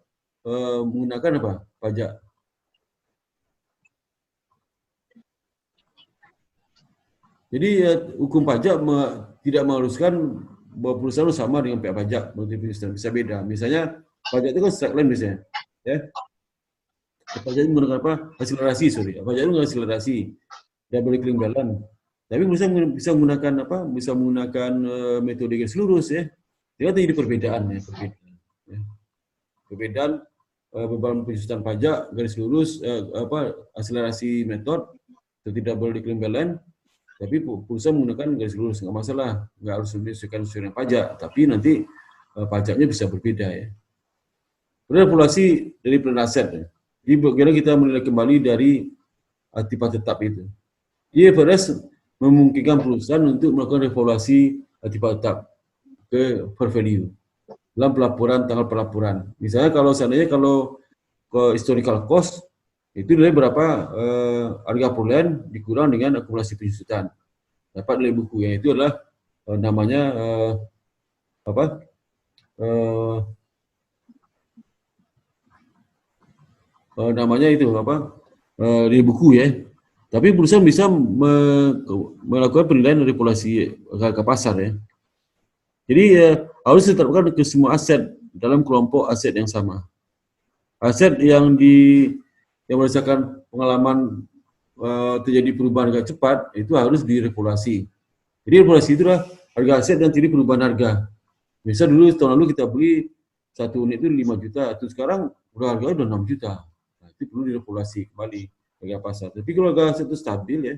menggunakan apa? Pajak. Jadi hukum pajak tidak mengharuskan bahwa perusahaan sama dengan pihak pajak, bisa beda. Misalnya pajak itu kan straight line biasanya, ya. Pajak itu menggunakan apa? Akselerasi, sorry. Pajak itu menggunakan akselerasi, double balance. Tapi bisa menggunakan apa? Bisa menggunakan metode garis lurus, ya. Jadi ada perbedaan, ya. Perbedaan beban penjusutan pajak garis lurus, akselerasi metode, atau tidak boleh balance. Tapi perusahaan menggunakan garis lurus, nggak masalah, nggak harus menyesuaikan sesuai pajak, tapi nanti pajaknya bisa berbeda, ya. Kemudian regulasi dari plan aset, ya. Jadi bagaimana kita menilai kembali dari aktiva tetap itu. IFRS memungkinkan perusahaan untuk melakukan revaluasi aktiva tetap ke fair value dalam pelaporan tanggal pelaporan. Misalnya kalau seandainya ke historical cost itu nilai berapa harga perolehan dikurang dengan akumulasi penjusutan. Dapat nilai buku yang itu adalah namanya namanya itu nilai buku, ya. Tapi perusahaan bisa melakukan penilaian regulasi harga pasar, ya. Jadi harus ditetapkan ke semua aset dalam kelompok aset yang sama. Aset yang berdasarkan pengalaman terjadi perubahan harga cepat itu harus diregulasi. Jadi regulasi itu adalah harga aset dan terjadi perubahan harga. Misal dulu tahun lalu kita beli 1 unit itu 5 juta, terus sekarang harganya udah 6 juta. Nah, itu perlu diregulasi kembali harga pasar. Tapi kalau harga aset itu stabil, ya,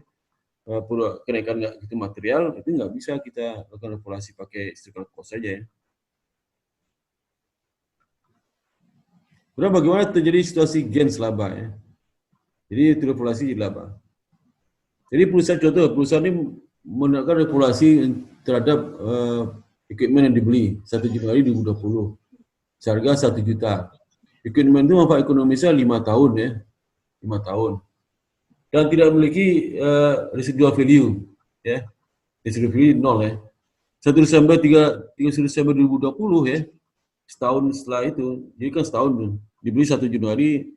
kenaikan itu material, itu nggak bisa kita lakukan regulasi pakai historical cost saja, ya. Kemudian bagaimana terjadi situasi gains laba, ya. Jadi itu regulasi laba. Jadi perusahaan ini menerapkan regulasi terhadap equipment yang dibeli 1 Januari 2020 seharga 1 juta. Equipment itu manfaat ekonomisnya 5 tahun, ya. 5 tahun. Dan tidak memiliki residual value, ya. Residual value 0, ya. 1 Desember 2020, ya. Setahun setelah itu, jadi kan setahun tuh. Dibeli 1 Januari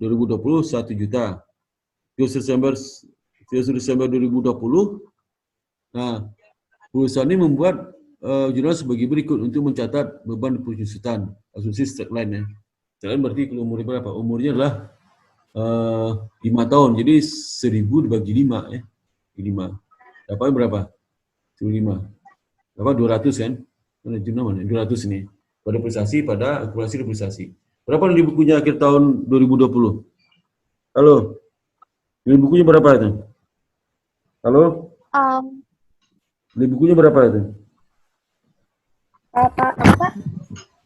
2020 1 juta. 1 Desember 2020. Nah, perusahaan ini membuat jurnal sebagai berikut untuk mencatat beban penjusutan asumsi straight line, ya. Straight line berarti kalau umurnya berapa? Umurnya adalah 5 tahun. Jadi 1000 dibagi 5, ya. 5. Dapatnya berapa? 15. Dapat 200, kan? Mana jurnal mana? 200 ini. Pada depresiasi, pada akumulasi depresiasi. Berapa di bukunya akhir tahun 2020? Halo? Di bukunya berapa itu? Halo? Di bukunya berapa itu? Apa?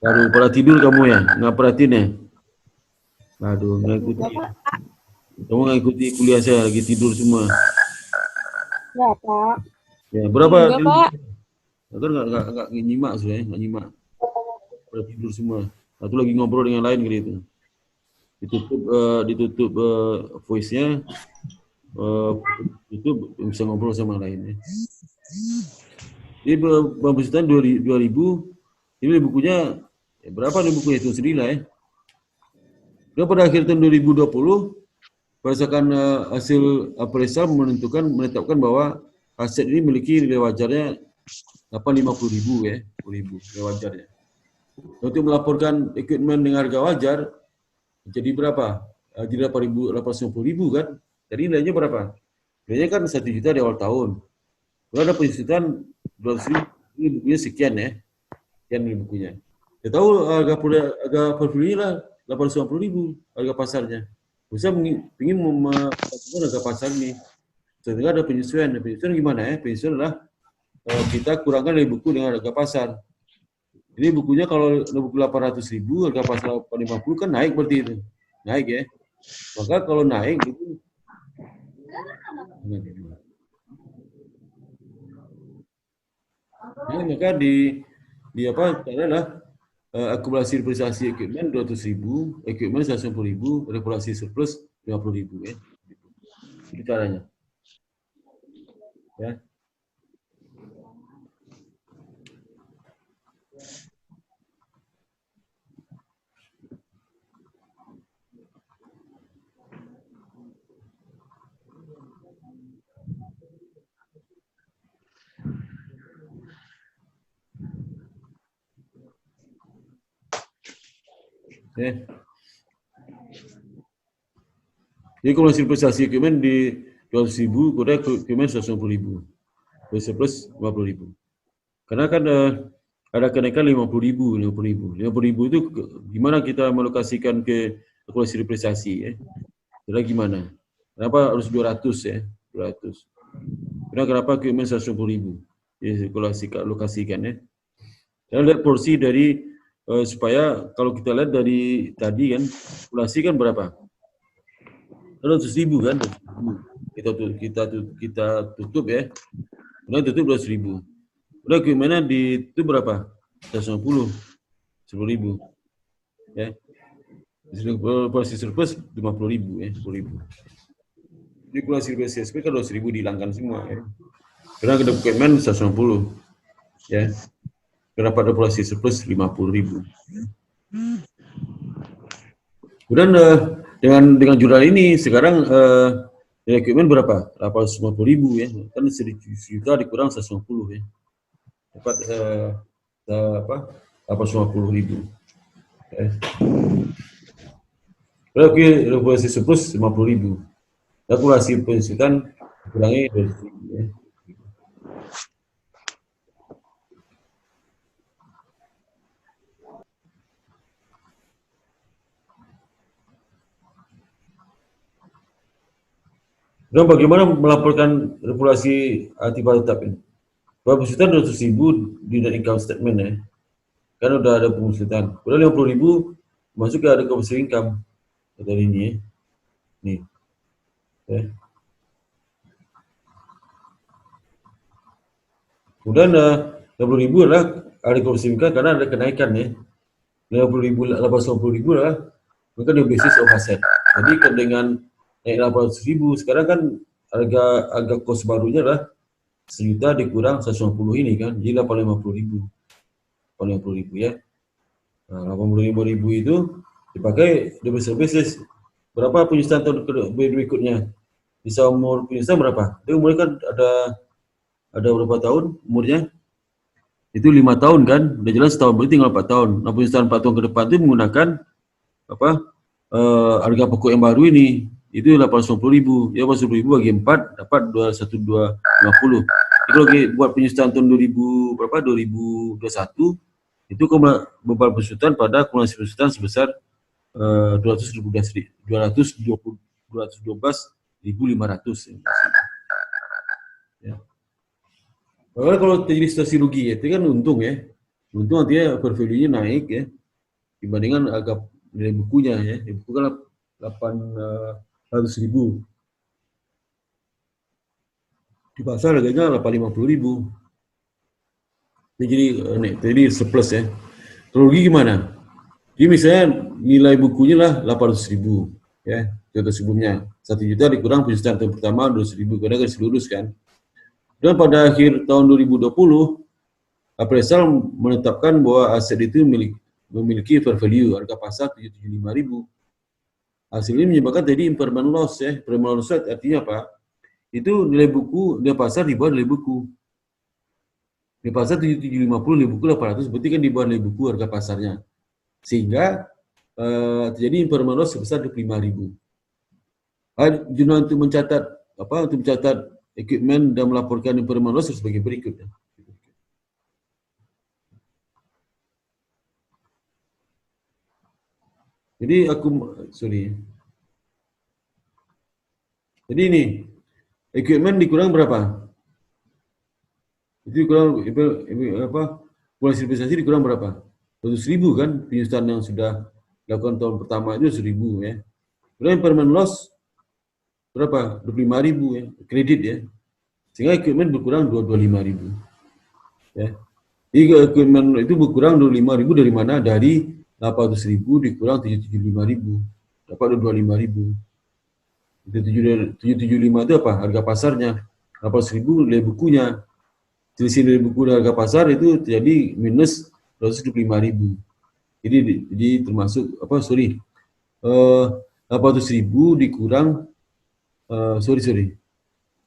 Aduh, pada tidur kamu, ya? Nggak perhatiin, ya? Aduh, nggak ikuti. Kamu nggak ikuti kuliah saya, lagi tidur semua. Ya, Pak. Ya, berapa? Enggak, Pak. Agar nggak nyimak, ya, nggak nyimak. Pada tidur semua. Satu lagi ngobrol dengan lain gitu. Ditutup voice-nya, itu bisa ngobrol sama lain, ya. Jadi pembusutan 2000, ini bukunya, ya, berapa nih bukunya itu sendiri lah, ya. Dan pada akhir tahun 2020, berdasarkan hasil appraisal menetapkan bahwa aset ini memiliki nilai wajarnya 850.000, ya, 10.000 nilai wajarnya. Untuk melaporkan equipment dengan harga wajar jadi berapa? Jadi 850.000, kan? Jadi nilainya berapa? Nilainya kan 1 juta di awal tahun. Kalau ada penjusutan 200.000, ini bukunya sekian, ya. Sekian ini bukunya. Kita tahu harga portfolio lah 850.000 harga pasarnya. Bisa ingin melakukan harga pasar ini. Sehingga ada penyesuaian. Penyesuaian gimana, ya? Penyesuaian adalah kita kurangkan dari buku dengan harga pasar. Jadi bukunya kalau buku 800.000, harga pasar 850 kan naik berarti itu. Naik, ya. Maka kalau naik itu maka adalah akumulasi depresiasi equipment 200.000, equipment 150.000, regulasi surplus 50.000, ya. Itu caranya. Ya. Ya. Jadi kalau hasil prestasi equipment di 200.000, kemudian equipment 150.000. Plus 50.000. Karena kan ada kenaikan 50.000 itu gimana kita melokasikan ke kalkulasi depresiasi ya? Jadi gimana? Kenapa harus 200 ya? 200. Kenapa equipment 150.000? Jadi lokasikan ya. Kita lihat porsi dari supaya kalau kita lihat dari tadi kan kalkulasi kan berapa? 200.000 kan? Kita tutup ya. Kemudian tutup 200.000. Udah gimana di itu berapa? 150. 10.000. Ya. Kalkulasi surplus 50.000 ya, 10.000. Jadi kalkulasi BCSP kan 200.000 dihilangkan semua ya. Karena ada equipment 150. Ya. Kenapa ada kalkulasi surplus 50.000. Kemudian dengan jurnal ini sekarang equipment berapa? 850.000 ya. Kan 1 juta dikurang 150 ya. Dapat 850.000. Kalkulasi surplus 50.000. Kalkulasi pensiunan kurangi 200.000 ya. Dan bagaimana melaporkan kalkulasi aktiva tetap ini? Pensiunan 200.000 di net income statement ya. Kan udah ada pengusutan. Kemudian 50.000 masuk ke ada commercial income. Dari ini ya. Nih. Ya. Kemudian 60.000 adalah ada commercial income karena ada kenaikan ya. 50.000, 850.000 adalah bukan the basis of asset. Jadi dengan naik 800.000 sekarang kan harga kos barunya adalah 1 juta dikurang 150 ini kan. Jadi 850.000. 850.000 ya. Nah, 85.000 itu dipakai di basis berapa penyusutan tahun berikutnya? Bisa umur penyusutan berapa? Dia umurnya kan ada berapa tahun umurnya? Itu 5 tahun kan? Udah jelas tahun berarti tinggal 4 tahun. Nah, penyusutan 4 tahun ke depan itu menggunakan harga pokok yang baru ini. Itu 850.000. Ya 850.000 bagi 4 dapat 21250. Jadi kalau buat penyusutan tahun 2021 itu beban penyusutan pada akumulasi penyusutan sebesar 212.500. Ya. Kalau terjadi situasi rugi ya, itu kan untung ya. Untung artinya per value-nya naik ya. Dibandingkan agak nilai bukunya ya. Di buku kan 800.000. Di pasar harganya 850.000. Jadi surplus ya. Kalau rugi gimana? Jadi misalnya nilai bukunya lah 800.000 ya, contoh sebelumnya 1 juta dikurang penyusutan tahun pertama 200.000 karena garis lurus kan. Dan pada akhir tahun 2020 appraisal menetapkan bahwa aset itu memiliki fair value harga pasar 775.000. Hasil ini menyebabkan jadi impairment loss ya. Impairment loss artinya apa? Itu nilai buku, nilai pasar di bawah nilai buku. Nilai pasar 750, nilai buku 800, berarti kan di bawah nilai buku harga pasarnya. Sehingga terjadi impairment loss sebesar 25.000. Jurnal untuk mencatat equipment dan melaporkan impairment loss sebagai berikut. Jadi Jadi ini equipment dikurang berapa? Itu kurang kalkulasi investasi dikurang berapa? 100.000 kan penyusutan yang sudah dilakukan tahun pertama itu 1.000 ya. Kemudian impairment loss berapa? 25.000 ya, kredit ya. Sehingga equipment berkurang 25.000. Ya. Jadi equipment itu berkurang 25.000 dari mana? Dari 800.000 dikurang 775.000. Dapat 25.000. 775 itu apa? Harga pasarnya. 800.000 nilai bukunya. Selisih nilai buku dan harga pasar itu terjadi minus 225.000. Jadi termasuk 800.000 dikurang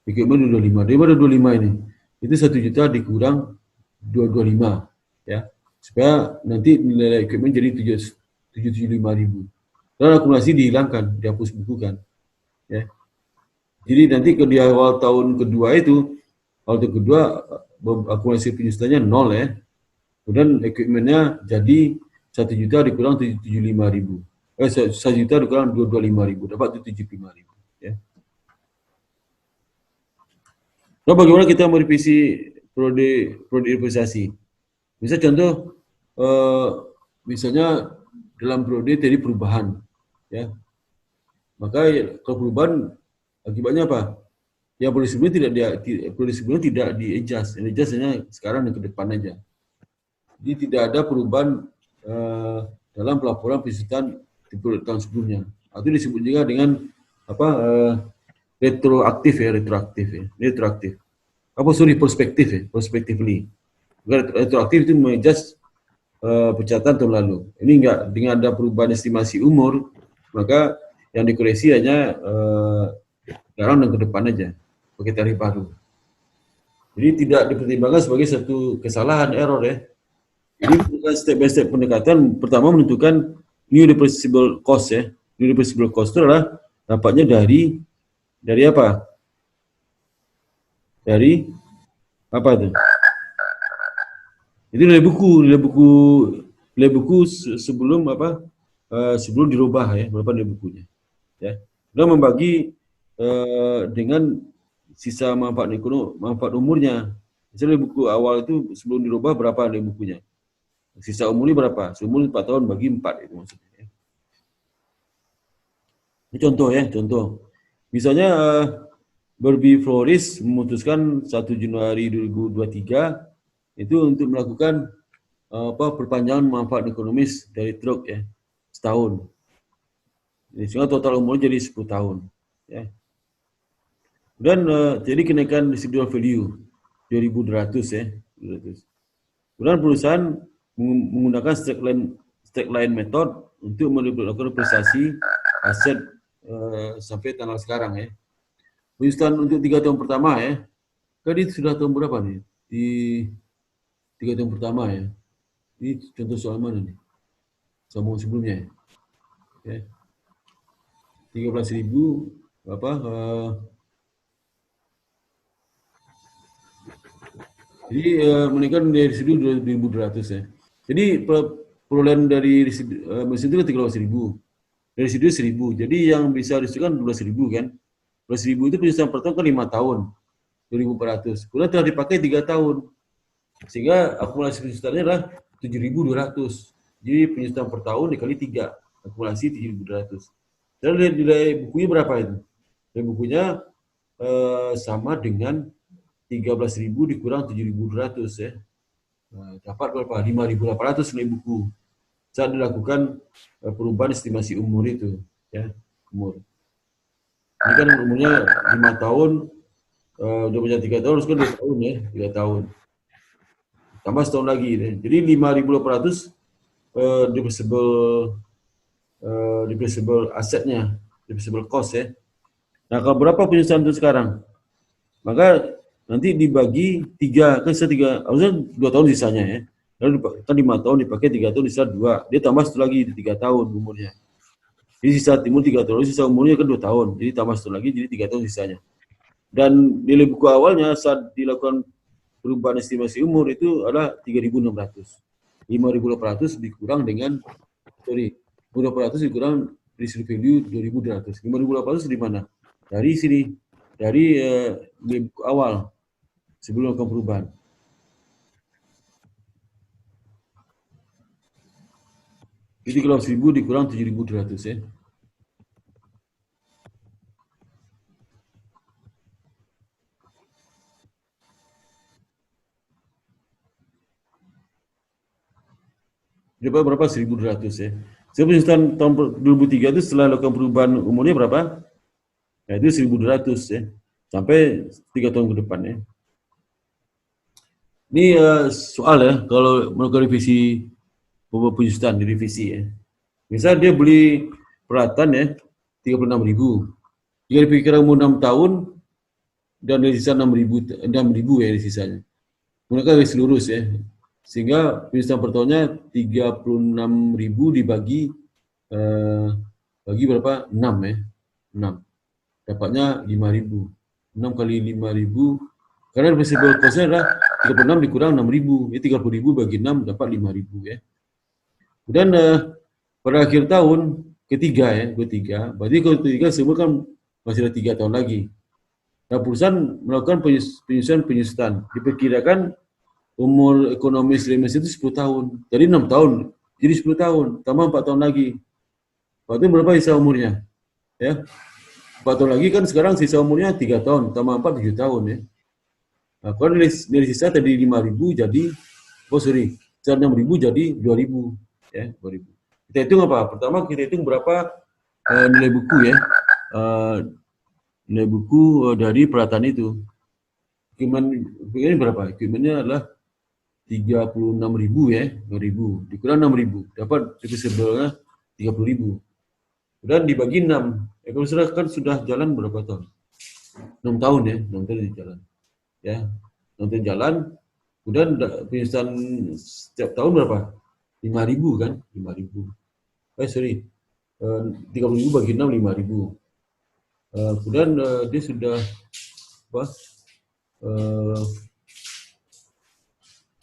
equipment 25. Dari mana 25 ini? Itu 1 juta dikurang 225 ya. Supaya nanti nilai equipment jadi 775.000. Dan akumulasi dihilangkan, dihapus bukukan. Ya. Jadi nanti di awal tahun kedua itu, akumulasi penyusutannya 0 ya. Kemudian equipmentnya jadi 1 juta dikurang 775.000. 1 juta dikurang 225.000, dapat 775.000. Ya. Nah, bagaimana kita merevisi prodi investasi? Misalnya contoh, misalnya dalam prodi tadi perubahan, ya. Maka kalau perubahan akibatnya apa? Ya prodi sebelumnya tidak di-adjust, hanya sekarang dan ke depan aja. Jadi tidak ada perubahan dalam pelaporan penyusutan di tahun sebelumnya. Atau disebut juga dengan apa? Retroaktif. Apa perspektif ya, prospectively. Retroaktif itu mengadjust pencatatan tahun lalu. Ini enggak, dengan ada perubahan estimasi umur, maka yang dikoreksi hanya sekarang dan ke depan aja, pakai tarif baru. Jadi tidak dipertimbangkan sebagai satu kesalahan, error ya. Jadi step by step pendekatan, pertama menentukan new replaceable cost ya. New replaceable cost itu adalah dapatnya dari apa? Dari apa itu? Itu nilai buku sebelum apa? Sebelum dirubah ya, berapa nilai bukunya. Ya. Dan membagi dengan sisa manfaat umurnya. Misalnya buku awal itu sebelum dirubah berapa nilai bukunya. Sisa umurnya berapa? Seumur 4 tahun bagi 4 itu maksudnya. Ya. Ini contoh ya, contoh. Misalnya Barbie Flores memutuskan 1 Januari 2023 itu untuk melakukan perpanjangan manfaat ekonomis dari truk ya, setahun. Jadi sehingga total umurnya jadi 10 tahun. Ya. Dan jadi kenaikan residual value 2.200 ya. 200. Kemudian perusahaan menggunakan straight line method untuk melakukan prestasi aset sampai tanggal sekarang ya. Penyusutan untuk 3 tahun pertama ya. Tadi sudah tahun berapa nih? Di 3 tahun pertama ya. Ini contoh soal mana nih? Sambung sebelumnya ya. 13.000 apa? Jadi meningkat dari residu 2.200 ya. Jadi perolehan dari residu itu 13.000. Dari residu 1.000. Jadi yang bisa disitukan 12.000 kan. 12.000 itu penyusutan pertama kan 5 tahun. 2.400. Kemudian telah dipakai 3 tahun. Sehingga akumulasi penyusutannya adalah 7.200. Jadi penyusutan per tahun dikali 3. Akumulasi 7.200. Dan nilai bukunya berapa itu? Nilai bukunya sama dengan 13.000 dikurang 7.200 ya. Dapat berapa? 5.800 nilai buku. Saat dilakukan perubahan estimasi umur itu ya, umur. Ini kan umurnya 5 tahun, udah punya 3 tahun, harus kan 2 tahun ya, 3 tahun. Tambah setahun lagi ya. Jadi 5.800 depreciable asetnya, depreciable cost ya. Nah, kalau berapa penyusutan itu sekarang? Maka nanti dibagi 3, kan sisa 3, harusnya 2 tahun sisanya ya. Lalu kan 5 tahun dipakai 3 tahun, sisa 2. Dia tambah 1 lagi 3 tahun umurnya. Jadi sisa timur 3 tahun, sisa umurnya kan 2 tahun. Jadi tambah 1 lagi, jadi 3 tahun sisanya. Dan nilai buku awalnya saat dilakukan perubahan estimasi umur itu adalah 3.600. 5.800 dikurang dengan, 5.800 dikurang residual value 2.200. 5.800 di mana? Dari sini. Dari nilai buku awal sebelum melakukan perubahan. Jadi kalau 1.000 dikurang 7.200 ya. Berapa 1.200 ya. Penyusutan tahun 2003 itu setelah lakukan perubahan umurnya berapa? Nah, itu 1.200 ya. Sampai 3 tahun ke depan ya. Ini soal ya, kalau melakukan revisi penyusutan, direvisi ya. Misal dia beli peralatan ya, 36.000. Jika dipikirkan umur 6 tahun, dan dari sisa 6.000 ya di sisanya. Menggunakan garis lurus ya. Sehingga penyusutan per tahunnya 36.000 dibagi bagi berapa? 6 ya. 6. Dapatnya 5.000. 6 kali 5.000. Karena flexible cost-nya adalah 36 dikurang 6.000. Jadi 30.000 bagi 6 dapat 5.000 ya. Kemudian pada akhir tahun ketiga, berarti kalau ketiga semua kan masih ada 3 tahun lagi. Nah, perusahaan melakukan penyusutan. Diperkirakan umur ekonomi Siemens itu 10 tahun. Jadi 6 tahun, jadi 10 tahun, tambah 4 tahun lagi. Berarti berapa sisa umurnya? Ya. 4 tahun lagi kan sekarang sisa umurnya 3 tahun, tambah 4, 7 tahun ya. Nah, kalau nilai sisa tadi 5.000 jadi, sisa 6.000 jadi 2.000 ya, 2.000. Kita hitung apa? Pertama kita hitung berapa nilai buku ya. Nilai buku dari peralatan itu. Ini berapa? Equipmentnya adalah 36.000 ya, 2.000. Dikurang 6.000, dapat divisible-nya 30.000. Dan dibagi 6. Kalau sudah jalan berapa tahun? 6 tahun ya, 6 tahun jalan. Ya, 6 tahun jalan. Kemudian penyusutan setiap tahun berapa? 5.000 kan? 5.000. 30.000 bagi 6, 5.000. Kemudian dia sudah apa?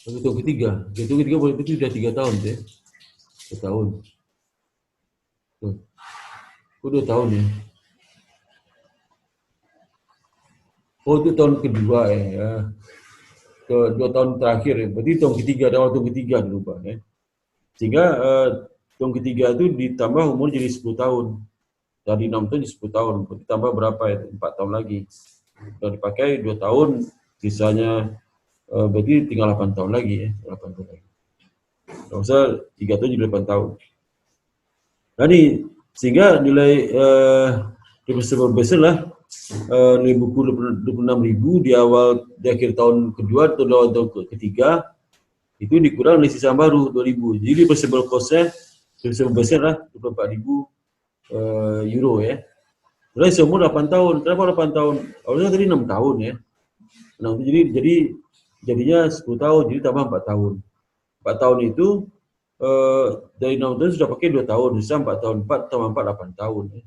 Tahun ketiga berarti sudah 3 tahun ya. 3 tahun. Tuh. 2 tahun ya. Oh itu tahun kedua ya. Ke 2 tahun terakhir ya. Berarti tahun ketiga, awal tahun ketiga dirubah ya. Sehingga tahun ketiga itu ditambah umur jadi 10 tahun. Dari 6 tahun jadi 10 tahun. Berarti tambah berapa ya? 4 tahun lagi. Sudah dipakai 2 tahun, sisanya berarti tinggal 8 tahun lagi ya. 8 tahun lagi. Kalau usah 3 tahun jadi 8 tahun. Nah ini, sehingga nilai divisible base lah nilai buku 26.000 di akhir tahun kedua atau di awal tahun ketiga itu dikurang dari sisa baru 2.000. Jadi divisible cost-nya divisible base-nya lah 24.000 euro ya. Mulai seumur 8 tahun. Kenapa 8 tahun? Awalnya tadi 6 tahun ya. Nah, jadinya 10 tahun, jadi tambah 4 tahun. 4 tahun itu dari 6 tahun sudah pakai 2 tahun, sisa 4 tahun. 4 tambah 4, 8 tahun ya.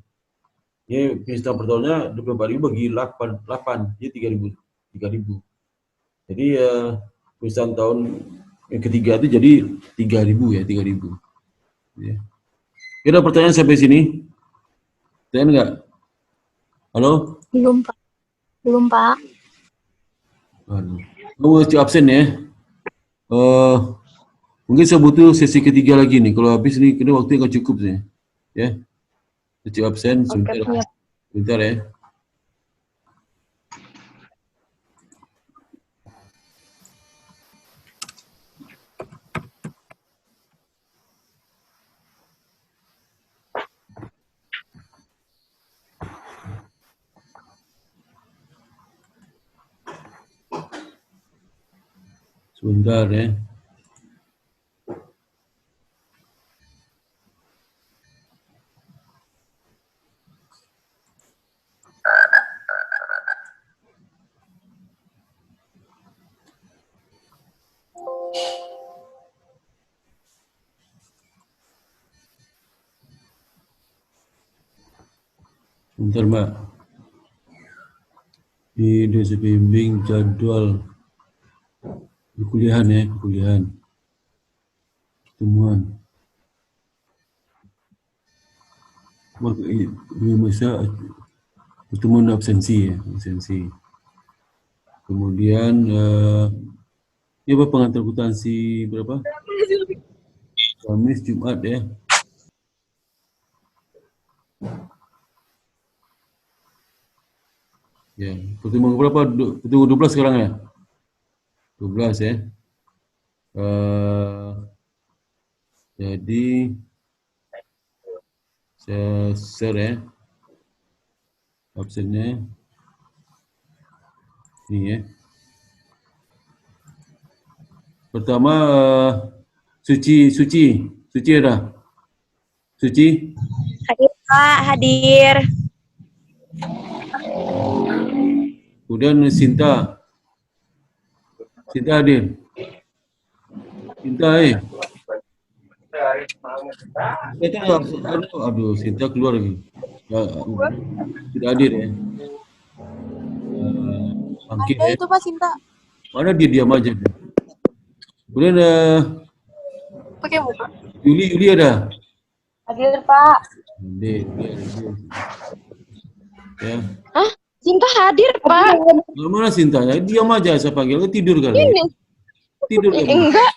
Ini penyusutan per tahunnya 24.000 bagi 8, jadi 3.000. Jadi penyusutan tahun yang ketiga itu jadi 3.000 ya, 3.000. Ya. Kira pertanyaan sampai sini? Pertanyaan enggak? Halo? Belum, Pak. Belum, Pak. Kamu absen ya? Mungkin saya butuh sesi ketiga lagi nih. Kalau habis nih, kena waktu nggak cukup sih. Ya. Sesi absen sebentar. Sebentar ya. Sebentar ya. Sebentar Mbak. Ini dosen pembimbing jadwal perkuliahan ya, perkuliahan. Pertemuan. Ini masa pertemuan absensi ya, absensi. Kemudian ini apa pengantar akuntansi berapa? Kamis, Jumat ya. Ya, pertemuan berapa? Pertemuan 12 sekarang ya? 12 ya. Jadi saya share ya absennya ini ya. Pertama Suci ada? Suci? Hadir, Pak. Hadir. Kemudian Sinta hadir? Sinta, aduh, Sinta keluar lagi. Ya, tidak hadir ya. Bangkit Ada ya. itu Pak Sinta. Mana dia diam aja. Kemudian Pakai muka. Yuli ada. Hadir Pak. Dia ada. Ya. Hah? Sinta hadir, Pak. Mana Sinta? Ya, diam aja saya panggil. Tidur kali. Ini. Tidur kali. Enggak,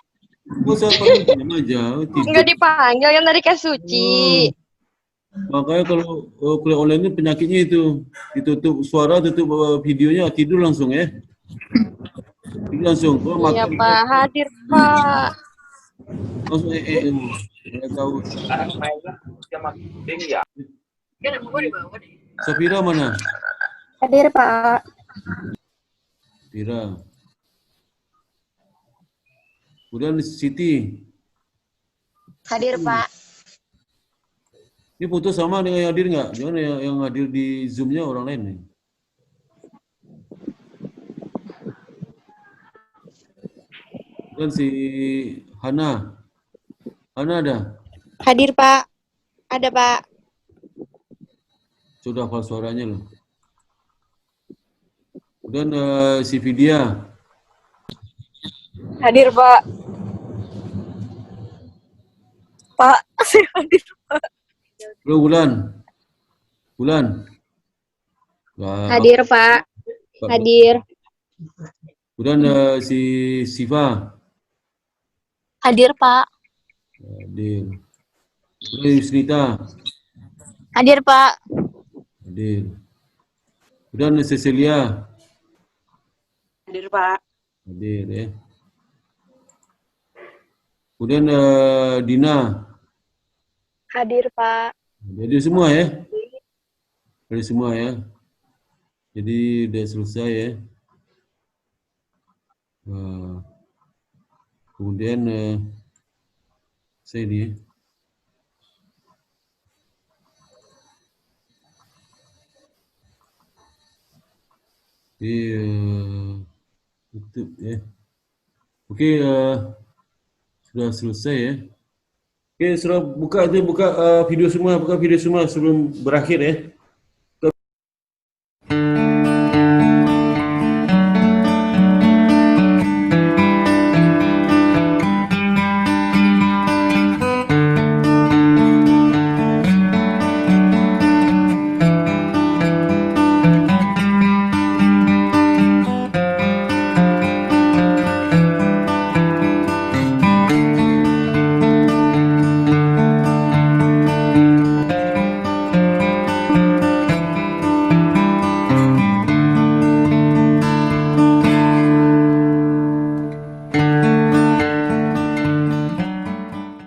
Gua saya panggil diam aja. Tidur. enggak dipanggil yang dari Kak Suci. Makanya kalau kuliah online itu penyakitnya itu ditutup suara, tutup videonya, tidur langsung ya. Tidur langsung. Kalau Iya, makan Pak. Hadir, Pak. langsung nggak tahu. Safira mana? Hadir Pak. Safira. Kemudian Siti. Hadir Pak. Ini foto sama dengan yang hadir nggak? Jangan yang hadir di Zoom-nya orang lain nih. Dan si Hana. Hana ada? Hadir Pak. Ada Pak. Sudah hafal suaranya loh. Kemudian si Vidya. Hadir Pak. Pak, saya hadir Pak. Halo Bulan. Bulan. Wah, Hadir Pak. Hadir. kemudian si Siva. Hadir Pak. Hadir. Kemudian Yusnita. Hadir Pak. Hadir. Kemudian Cecilia. Hadir, Pak. Hadir ya. Kemudian Dina. Hadir Pak. Jadi semua ya. Jadi semua ya. Jadi udah selesai ya. Kemudian saya ini. Tutup ya. Oke, sudah selesai ya. Oke, sudah buka video semua sebelum berakhir ya.